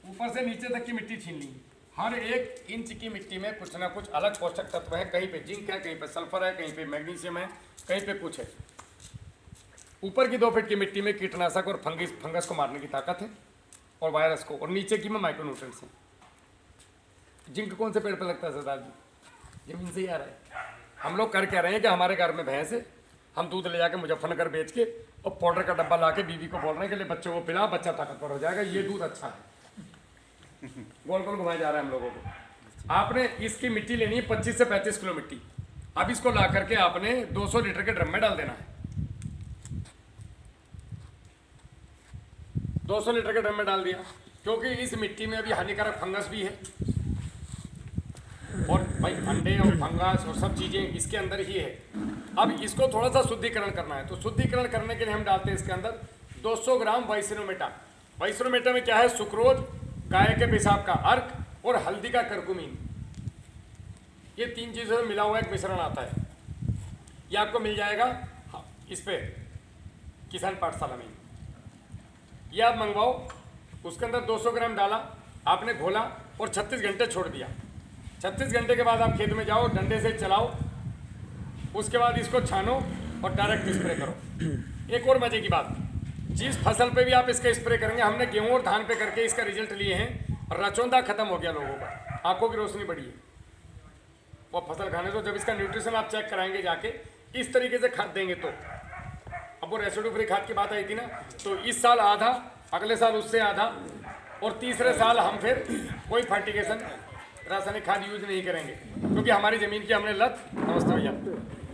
ऊपर से नीचे तक की मिट्टी छीन ली। हर 1 इंच की मिट्टी में कुछ ना कुछ अलग पोषक तत्व है। कहीं पे जिंक है, कहीं पे सल्फर है, कहीं पे मैग्नीशियम है, कहीं पे कुछ है। ऊपर की 2 फीट की मिट्टी में कीटनाशक और फंगस को मारने की ताकत है और वायरस को, और नीचे की में माइक्रोन्यूट्रिएंट्स हैं। जिंक कौन से पेड़ पर लगता है सरदार जी? जमीन से ही आ रहा है। हम लोग कर क्या रहे हैं कि हमारे घर में भैंस है, हम दूध ले जाके मुजफ्फरनगर बेच के और पाउडर का डब्बा ला के बीवी को बोल रहे हैं कि ले बच्चों को पिला, बच्चा ताकतवर हो जाएगा, ये दूध अच्छा है। गोल गोल घुमाया जा रहा है हम लोगों को। आपने इसकी मिट्टी लेनी है 25 से 35 किलो मिट्टी। अब इसको ला करके आपने 200 लीटर के ड्रम में डाल देना है। 200 लीटर के ड्रम में डाल दिया, क्योंकि इस मिट्टी में अभी हानिकारक फंगस भी है और भाई अंडे और फंगस और सब चीज़ें इसके अंदर ही है। अब इसको थोड़ा सा शुद्धिकरण करना है, तो शुद्धिकरण करने के लिए हम डालते हैं इसके अंदर 200 ग्राम वाइसिनोमेटा। वाइसिनोमेटा में क्या है? सुक्रोज, गाय के पेशाब का अर्क और हल्दी का करकुमिन, ये 3 चीज़ों से मिला हुआ एक मिश्रण आता है। ये आपको मिल जाएगा इस पे किसान पाठशाला में। ये आप मंगवाओ, उसके अंदर 200 ग्राम डाला, आपने घोला और 36 घंटे छोड़ दिया। 36 घंटे के बाद आप खेत में जाओ, डंडे से चलाओ, उसके बाद इसको छानो और डायरेक्ट स्प्रे करो। एक और मजे की बात, जिस फसल पे भी आप इसका स्प्रे करेंगे, हमने गेहूं और धान पे करके इसका रिजल्ट लिए हैं, रचौंदा खत्म हो गया लोगों का, आंखों की रोशनी बढ़ी है वो फसल खाने से। जब इसका न्यूट्रिशन आप चेक कराएंगे जाके, इस तरीके से खाद देंगे तो, अब वो रेसिड्यू फ्री खाद की बात आई थी ना, तो इस साल आधा, अगले साल उससे आधा, और तीसरे साल हम फिर कोई फर्टिगेशन रासायनिक खाद यूज नहीं करेंगे, क्योंकि हमारी ज़मीन की हमने लत, नमस्ते भैया,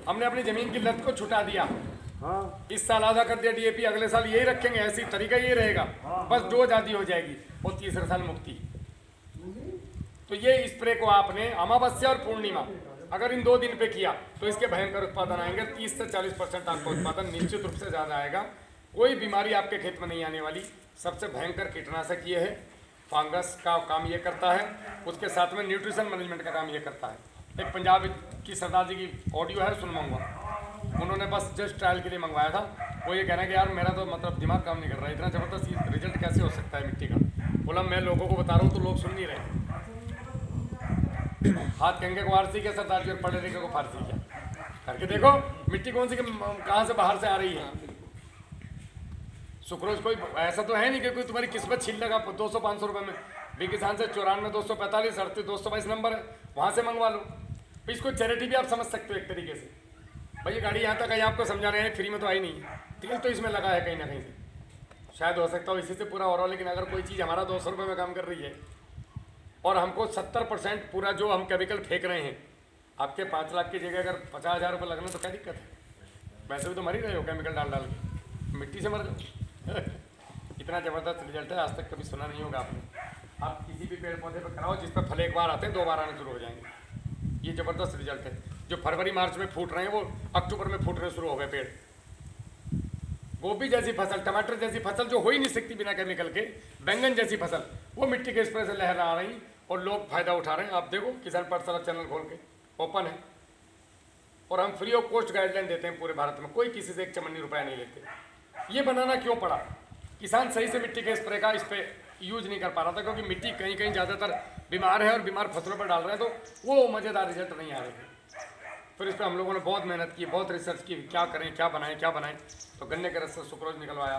हमने अपनी ज़मीन की लत को छुटा दिया। इस साल आधा कर दिया डीएपी, अगले साल यही रखेंगे, ऐसी तरीका ये रहेगा, बस डोज आधी हो जाएगी और तीसरे साल मुक्ति। तो ये स्प्रे को आपने अमावस्या और पूर्णिमा अगर इन 2 दिन पे किया तो इसके भयंकर उत्पादन आएंगे। 30 से 40% आपका उत्पादन निश्चित रूप से ज़्यादा आएगा। कोई बीमारी आपके खेत में नहीं आने वाली। सबसे भयंकर कीटनाशक ये है, फंगस का काम ये करता है, उसके साथ में न्यूट्रिशन मैनेजमेंट का काम ये करता है। एक पंजाब की सरदार जी की ऑडियो है, सुनवाऊंगा, उन्होंने बस जस्ट ट्रायल के लिए मंगवाया था। वो ये कहना कि यार मेरा तो मतलब दिमाग काम नहीं कर रहा है, इतना ज़बरदस्त रिजल्ट कैसे हो सकता है मिट्टी का। बोला मैं लोगों को बता रहा हूँ तो लोग सुन नहीं रहे। हाथ कंगे को फारसी क्या सरदार जी और पढ़े लिखे को फारसी क्या, करके देखो मिट्टी कौन सी कहाँ से बाहर से आ रही है। सुक्रोज कोई ऐसा तो है नहीं कि कोई तुम्हारी किस्मत छीन लगा 200-500 रुपये में। बी किसान से 94 245 38 222 नंबर है, वहाँ से मंगवा लो। तो इसको चैरिटी भी आप समझ सकते हो एक तरीके से। भाई ये गाड़ी यहाँ तक आई, आपको समझा रहे हैं, फ्री में तो आई नहीं, तेल तो इसमें लगा है कहीं ना कहीं से, शायद हो सकता हो इसी से पूरा हो रहा हो। लेकिन अगर कोई चीज़ हमारा 200 रुपये में काम कर रही है और हमको 70% पूरा जो हम केमिकल फेंक रहे हैं, आपके 5 लाख की जगह अगर 50,000 रुपये लगना तो क्या दिक्कत है? वैसे भी तो मर ही रहे हो केमिकल डाल डाल के, मिट्टी से मर जाओ। इतना ज़बरदस्त रिजल्ट है, आज तक कभी सुना नहीं होगा आपने। आप किसी भी पेड़ पौधे पर कराओ जिस पर फल एक बार आते हैं 2 बार आने शुरू हो जाएंगे। ये ज़बरदस्त रिजल्ट है। जो फरवरी मार्च में फूट रहे हैं वो अक्टूबर में फूटने शुरू हो गए पेड़। गोभी जैसी फसल, टमाटर जैसी फसल जो हो ही नहीं सकती बिना केमिकल के, बैंगन जैसी फसल, वो मिट्टी के स्प्रे से लहरा रही और लोग फायदा उठा रहे हैं। आप देखो किसान पाठशाला चैनल खोल के, ओपन है, और हम फ्री ऑफ कॉस्ट गाइडलाइन देते हैं पूरे भारत में, कोई किसी से 1 चमनी रुपया नहीं लेते। ये बनाना क्यों पड़ा? किसान सही से मिट्टी के स्प्रे का इस पर यूज नहीं कर पा रहा था, क्योंकि मिट्टी कहीं कहीं ज़्यादातर बीमार है और बीमार फसलों पर डाल रहे हैं, तो वो मज़ेदार रिजल्ट नहीं आ रहे थे। फिर इस पर हम लोगों ने बहुत मेहनत की, बहुत रिसर्च की, क्या करें, क्या बनाएं। तो गन्ने के रस से सुक्रोज निकलवाया,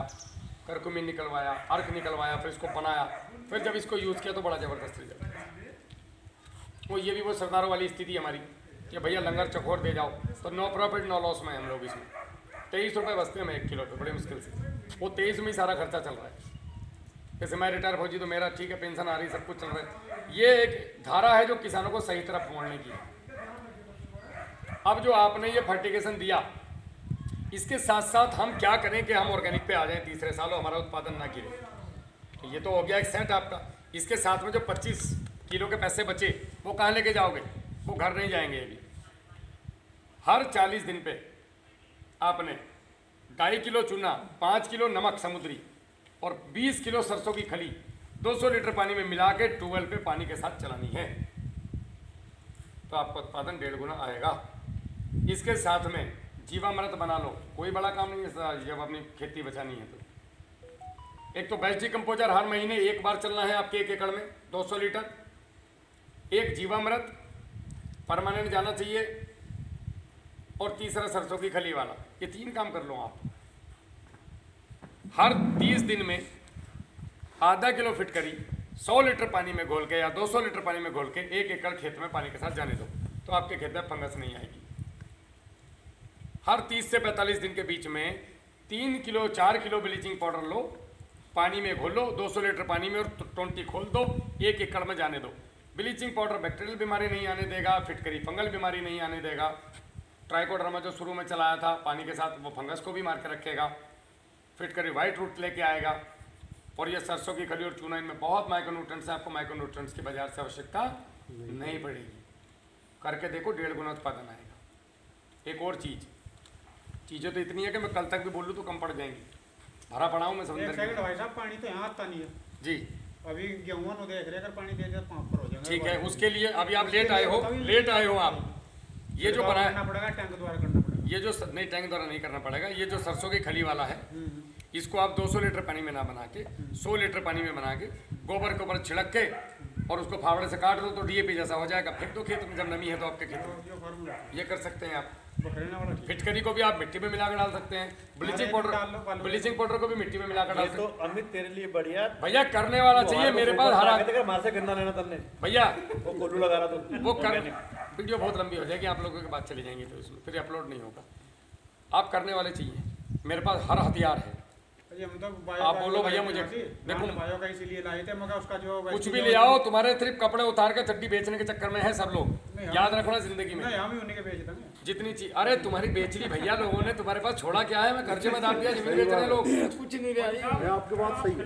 करकुमिन निकलवाया, अर्क निकलवाया, फिर इसको बनाया, फिर जब इसको यूज़ किया तो बड़ा ज़बरदस्त रिजल्ट। वो ये भी वो सरदारों वाली स्थिति हमारी कि भैया लंगर चकोर दे जाओ, तो नो प्रॉफिट नो लॉस में हम लोग इसमें 23 रुपये बचते हैं 1 किलो पे, बड़े मुश्किल से। वो 23 में ही सारा खर्चा चल रहा है। जैसे मैं रिटायर फौजी तो मेरा ठीक है, पेंशन आ रही, सब कुछ चल रहा है। ये एक धारा है जो किसानों को सही तरफ मोड़ने की है। अब जो आपने ये फर्टिगेशन दिया, इसके साथ साथ हम क्या करें कि हम ऑर्गेनिक पे आ जाएं तीसरे साल और हमारा उत्पादन ना गिरे। ये तो हो गया एक सेट आपका। इसके साथ में जो 25 किलो के पैसे बचे वो कहाँ लेके जाओगे? वो घर नहीं जाएंगे। ये भी हर 40 दिन पे आपने 2.5 किलो चूना, 5 किलो नमक समुद्री और 20 किलो सरसों की खली 200 लीटर पानी में मिला के ट्यूबवेल पे पानी के साथ चलानी है, तो आपका उत्पादन 1.5 गुना आएगा। इसके साथ में जीवामृत बना लो, कोई बड़ा काम नहीं है जब अपनी खेती बचानी है तो। एक तो बेस्ट डिकम्पोजर हर महीने 1 बार चलना है आपके 1 एकड़ में 200 लीटर, एक जीवामृत परमानेंट जाना चाहिए, और तीसरा सरसों की खली वाला। ये 3 काम कर लो आप। हर 30 दिन में आधा किलो फिटकरी 100 लीटर पानी में घोल के या 200 लीटर पानी में घोल के 1 एकड़ खेत में पानी के साथ जाने दो, तो आपके खेत में फंगस नहीं आएगी। हर 30 से 45 दिन के बीच में 3 किलो 4 किलो ब्लीचिंग पाउडर लो, पानी में घोल लो 200 लीटर पानी में और टोंटी खोल दो, 1 एकड़ में जाने दो। ब्लीचिंग पाउडर बैक्टीरियल बीमारी नहीं आने देगा, फिटकरी फंगल बीमारी नहीं आने देगा। ट्राइकोडर्मा जो शुरू में चलाया था पानी के साथ, वो फंगस को भी मार के रखेगा। फिटकरी वाइट रूट लेके आएगा। और ये सरसों की खली और चूना, इनमें बहुत माइक्रोन्यूट्रिएंट्स है, आपको माइक्रोन्यूट्रिएंट्स की बाजार से आवश्यकता नहीं पड़ेगी। करके देखो 1.5 गुना उत्पादन आएगा। एक और चीज़ें तो इतनी है कि मैं कल तक भी बोलूँ तो कम पड़ जाएंगी। भरा पड़ा हूँ मैं एक समंदर सेकंड भाई साहब, पानी तो यहाँ आता नहीं है जी। अभी गेहूं नो देख रहे, अगर पानी दे दिया तो 5 पर हो जाएगा। ठीक है, उसके लिए अभी आप लेट आए हो आप। ये जो बनाया करना पड़ेगा, टैंक द्वारा करना पड़ेगा। ये जो नहीं, टैंक द्वारा नहीं करना पड़ेगा। ये जो सरसों की खली वाला है, इसको आप 200 लीटर पानी में ना बना के 100 लीटर पानी में बना के गोबर के ऊपर छिड़क के और उसको फावड़े से काट दो तो डीएपी जैसा हो जाएगा। फेंक दो खेत में जब नमी है तो आपके खेत में। ये कर सकते हैं आप। फिटकरी को भी आप मिट्टी में मिलाकर डाल सकते हैं। ब्लीचिंग पाउडर को भी मिट्टी में मिलाकर डाल सकते तो अमित तेरे लिए बढ़िया भैया, करने वाला चाहिए। मेरे पास हरा मार से गन्ना लेना तन्ने भैया, वो कोल्लू लगा रहा तो वो कर वीडियो बहुत लंबी हो जाएगी, आप लोगों के बाद चली जाएंगी तो इसमें फिर अपलोड नहीं होगा। आप करने वाले चाहिए। मेरे पास हर हथियार है। आप बोलो भैया मुझे, देखो बायो का इसीलिए लाए थे, मगर उसका जो कुछ भी ले आओ, तुम्हारे सिर्फ कपड़े उतार के चड्डी बेचने के चक्कर में है सब लोग। याद रखना जिंदगी में हम ही उन्हीं के बेच देंगे जितनी चीज। अरे तुम्हारी बेच ली भैया लोगों ने, तुम्हारे पास छोड़ा क्या है? मैं खर्चे में डाल दिया, जमीन बेच रहे लोग, कुछ नहीं रहा। मैं आपकी बात सही है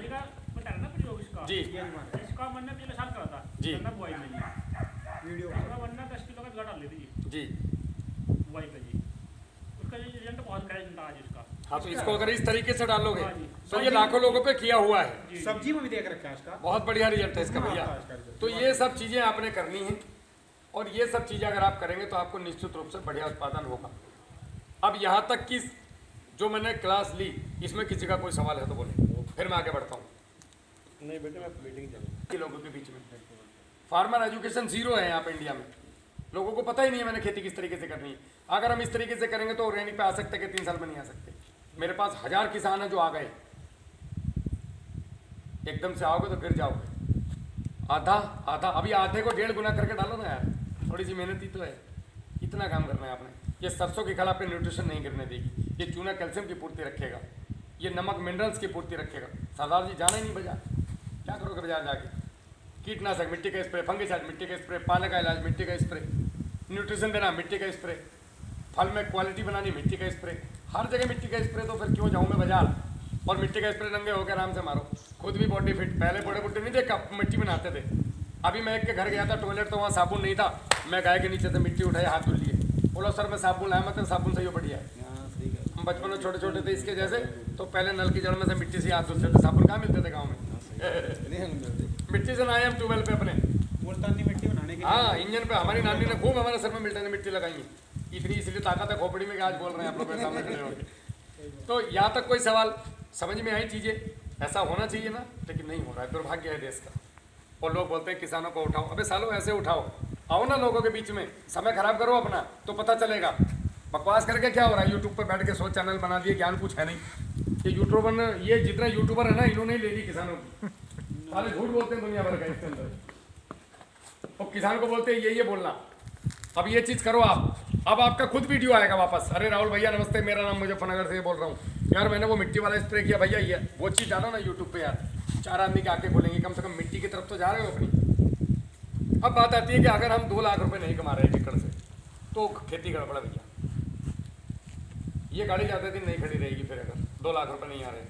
जी इसका मैंने पिछले साल करा था जी गन्ना बुआई में वीडियो वरना 10 किलो का डाल देती जी। बुआई पे जी, उसका ये रिजल्ट बहुत करेंट आज इसका। हाँ, तो इसको अगर इस तरीके से डालोगे तो ये लाखों लोगों पे किया हुआ है। सब्जी में भी देख रखा है इसका, बहुत बढ़िया रिजल्ट है इसका भैया। तो ये सब चीजें आपने करनी है और ये सब चीजें अगर आप करेंगे तो आपको निश्चित रूप से बढ़िया उत्पादन होगा। अब यहाँ तक कि जो मैंने क्लास ली, इसमें किसी का कोई सवाल है तो बोले, फिर मैं आगे बढ़ता हूँ। नहीं बेटे मैं मीटिंग जाऊँ लोगों के बीच में फार्मर एजुकेशन 0 है यहाँ पे इंडिया में। लोगों को पता ही नहीं है मैंने खेती किस तरीके से करनी है। अगर हम इस तरीके से करेंगे तो ऑर्गेनिक पे आ सकते हैं कि 3 साल में नहीं आ सकते। मेरे पास 1000 किसान हैं जो आ गए। एकदम से आओगे तो गिर जाओगे। आधा अभी आधे को 1.5 गुना करके डालो ना यार, थोड़ी सी मेहनत ही तो है। इतना काम करना है आपने। ये सरसों की खल पे न्यूट्रिशन नहीं गिरने देगी। ये चूना कैल्शियम की पूर्ति रखेगा, ये नमक मिनरल्स की पूर्ति रखेगा। सरदार जी जाना ही नहीं बाजार, क्या करोगे बाजार जाके? कीटनाशक, मिट्टी का स्प्रे, फंगिसाइड, मिट्टी का स्प्रे, पाले का इलाज, मिट्टी का स्प्रे, न्यूट्रिशन देना, मिट्टी का स्प्रे, फल में क्वालिटी बनानी, मिट्टी का स्प्रे, हर जगह मिट्टी का स्प्रे। तो फिर क्यों जाऊँ मैं बाजार? और मिट्टी का स्प्रे नंगे होकर आराम से मारो, खुद भी बॉडी फिट। पहले बूढ़े बुढ़े नहीं देखा मिट्टी में नहाते थे। अभी मैं एक के घर गया था, टॉयलेट तो वहाँ साबुन नहीं था। मैं गाय के नीचे से मिट्टी उठाई, हाथ धुल लिए। बोलो सर मैं साबुन लाया, मतलब साबुन सही हो बढ़िया है। हम बचपन में छोटे छोटे थे इसके जैसे, तो पहले नल की जड़ में से मिट्टी से हाथ धुलते थे। साबुन कहाँ मिलते थे गाँव में? मिट्टी से नहाए हम ट्यूबवेल पे अपने, मुल्तानी मिट्टी बनाने के लिए। हाँ, इंजन पे। हमारी नानी ने खूब हमारे सर में मिट्टी लगाई है। इतनी इसलिए ताकत है खोपड़ी में कि आज बोल रहे हैं आप लोग सामने खड़े होकर। तो यहाँ तक कोई सवाल समझ में आई चीज़ें? ऐसा होना चाहिए ना, लेकिन नहीं हो रहा है। दुर्भाग्य है देश का। और लोग बोलते हैं किसानों को उठाओ। अबे सालों ऐसे उठाओ, आओ ना लोगों के बीच में, समय खराब करो अपना तो पता चलेगा। बकवास करके क्या हो रहा है? यूट्यूब पर बैठ के 100 चैनल बना दिए, ज्ञान कुछ है नहीं। ये यूट्यूबर ने, ये जितना यूट्यूबर है ना, इन्होंने ले ली किसानों की। साले झूठ बोलते हैं दुनिया भर का इसके अंदर। और किसान को बोलते हैं ये बोलना, अब ये चीज़ करो आप। अब आपका खुद वीडियो आएगा वापस। अरे राहुल भैया नमस्ते, मेरा नाम मुजफ्फरनगर से बोल रहा हूँ यार, मैंने वो मिट्टी वाला स्प्रे किया भैया। ये वो चीज़ डालो ना यूट्यूब पे यार, 4 आदमी के आके खोलेंगे। कम से कम मिट्टी की तरफ तो जा रहे हो अपनी। अब बात आती है कि अगर हम 2 लाख रुपए नहीं कमा रहे 1 एकड़ से तो खेती गड़बड़ है भैया। ये गाड़ी ज़्यादा दिन नहीं खड़ी रहेगी फिर, अगर 2 लाख रुपए नहीं आ रहे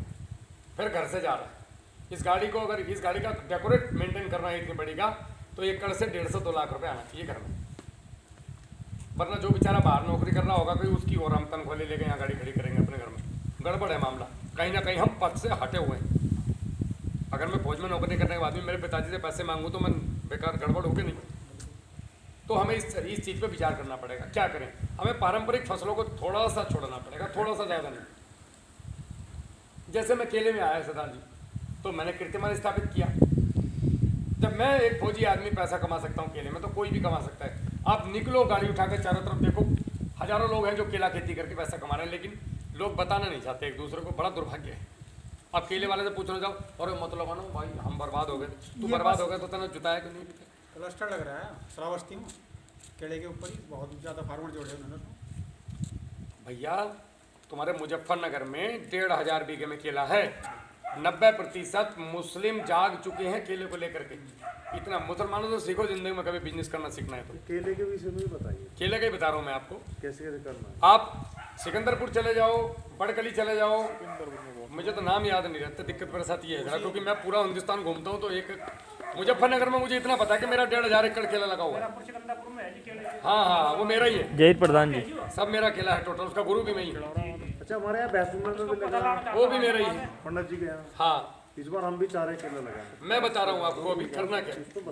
फिर घर से जा रहा है। इस गाड़ी को, अगर इस गाड़ी का डेकोरेट मेंटेन करना है इतनी बड़ी का, तो 1 एकड़ से 150-2 लाख रुपए आना चाहिए घर में। वरना जो बेचारा बाहर नौकरी कर रहा होगा कोई, उसकी और हम तनख्वाह ले लेके यहाँ गाड़ी खड़ी करेंगे अपने घर में। गड़बड़ है मामला, कहीं ना कहीं हम पद से हटे हुए हैं। अगर मैं फौज में नौकरी करने के बाद भी मेरे पिताजी से पैसे मांगूँ तो मैं बेकार गड़बड़ होगी नहीं। तो हमें इस चीज़ पे विचार करना पड़ेगा। क्या करें? हमें पारंपरिक फसलों को थोड़ा सा छोड़ना पड़ेगा, थोड़ा सा, ज़्यादा नहीं। जैसे मैं केले में आया सरदार जी, तो मैंने कीर्तिमान स्थापित किया। जब मैं एक फौजी आदमी पैसा कमा सकता हूँ केले में, तो कोई भी कमा सकता है। आप निकलो गाड़ी उठा के चारों तरफ देखो, हज़ारों लोग हैं जो केला खेती करके पैसा कमा रहे हैं, लेकिन लोग बताना नहीं चाहते एक दूसरे को। बड़ा दुर्भाग्य है। अब केले वाले से पूछना जाओ और मत लगाना भाई हम बर्बाद हो गए, तू बर्बाद हो गया तो तने जुताया कि नहीं? क्लस्टर लग रहा है श्रावस्ती में, केले के ऊपर ही बहुत ज़्यादा फार्मर जोड़े उन्होंने उसमें। भैया तुम्हारे मुजफ्फरनगर में 1,500 बीघे में केला है, 90% मुस्लिम जाग चुके हैं केले को लेकर के। इतना मुसलमानों से सीखो जिंदगी में, कभी बिजनेस करना सीखना है तो। केले के विषय में बताइए, केले का ही बता रहा हूँ मैं आपको, कैसे कैसे करना है। आप सिकंदरपुर चले जाओ, बड़कली चले जाओ, मुझे तो नाम याद नहीं रहता, दिक्कत मेरे साथ ये है जरा, क्योंकि मैं पूरा हिंदुस्तान घूमता हूँ। तो एक मुजफ्फरनगर में मुझे इतना पता है कि मेरा 1,500 एकड़ केला लगा हुआ है। सिकंदरपुर में है जी केले। हाँ हाँ, वो मेरा ही है, जय प्रधान जी। सब मेरा केला है टोटल, उसका गुरु भी मैं ही हूँ। अच्छा, हमारे यहाँ बैतूल में भी लगा, वो भी मेरा ही है। पंडित जी के यहाँ हाँ, इस बार हम भी 4 केला लगाए। मैं बता रहा हूँ आपको अभी करना क्या है।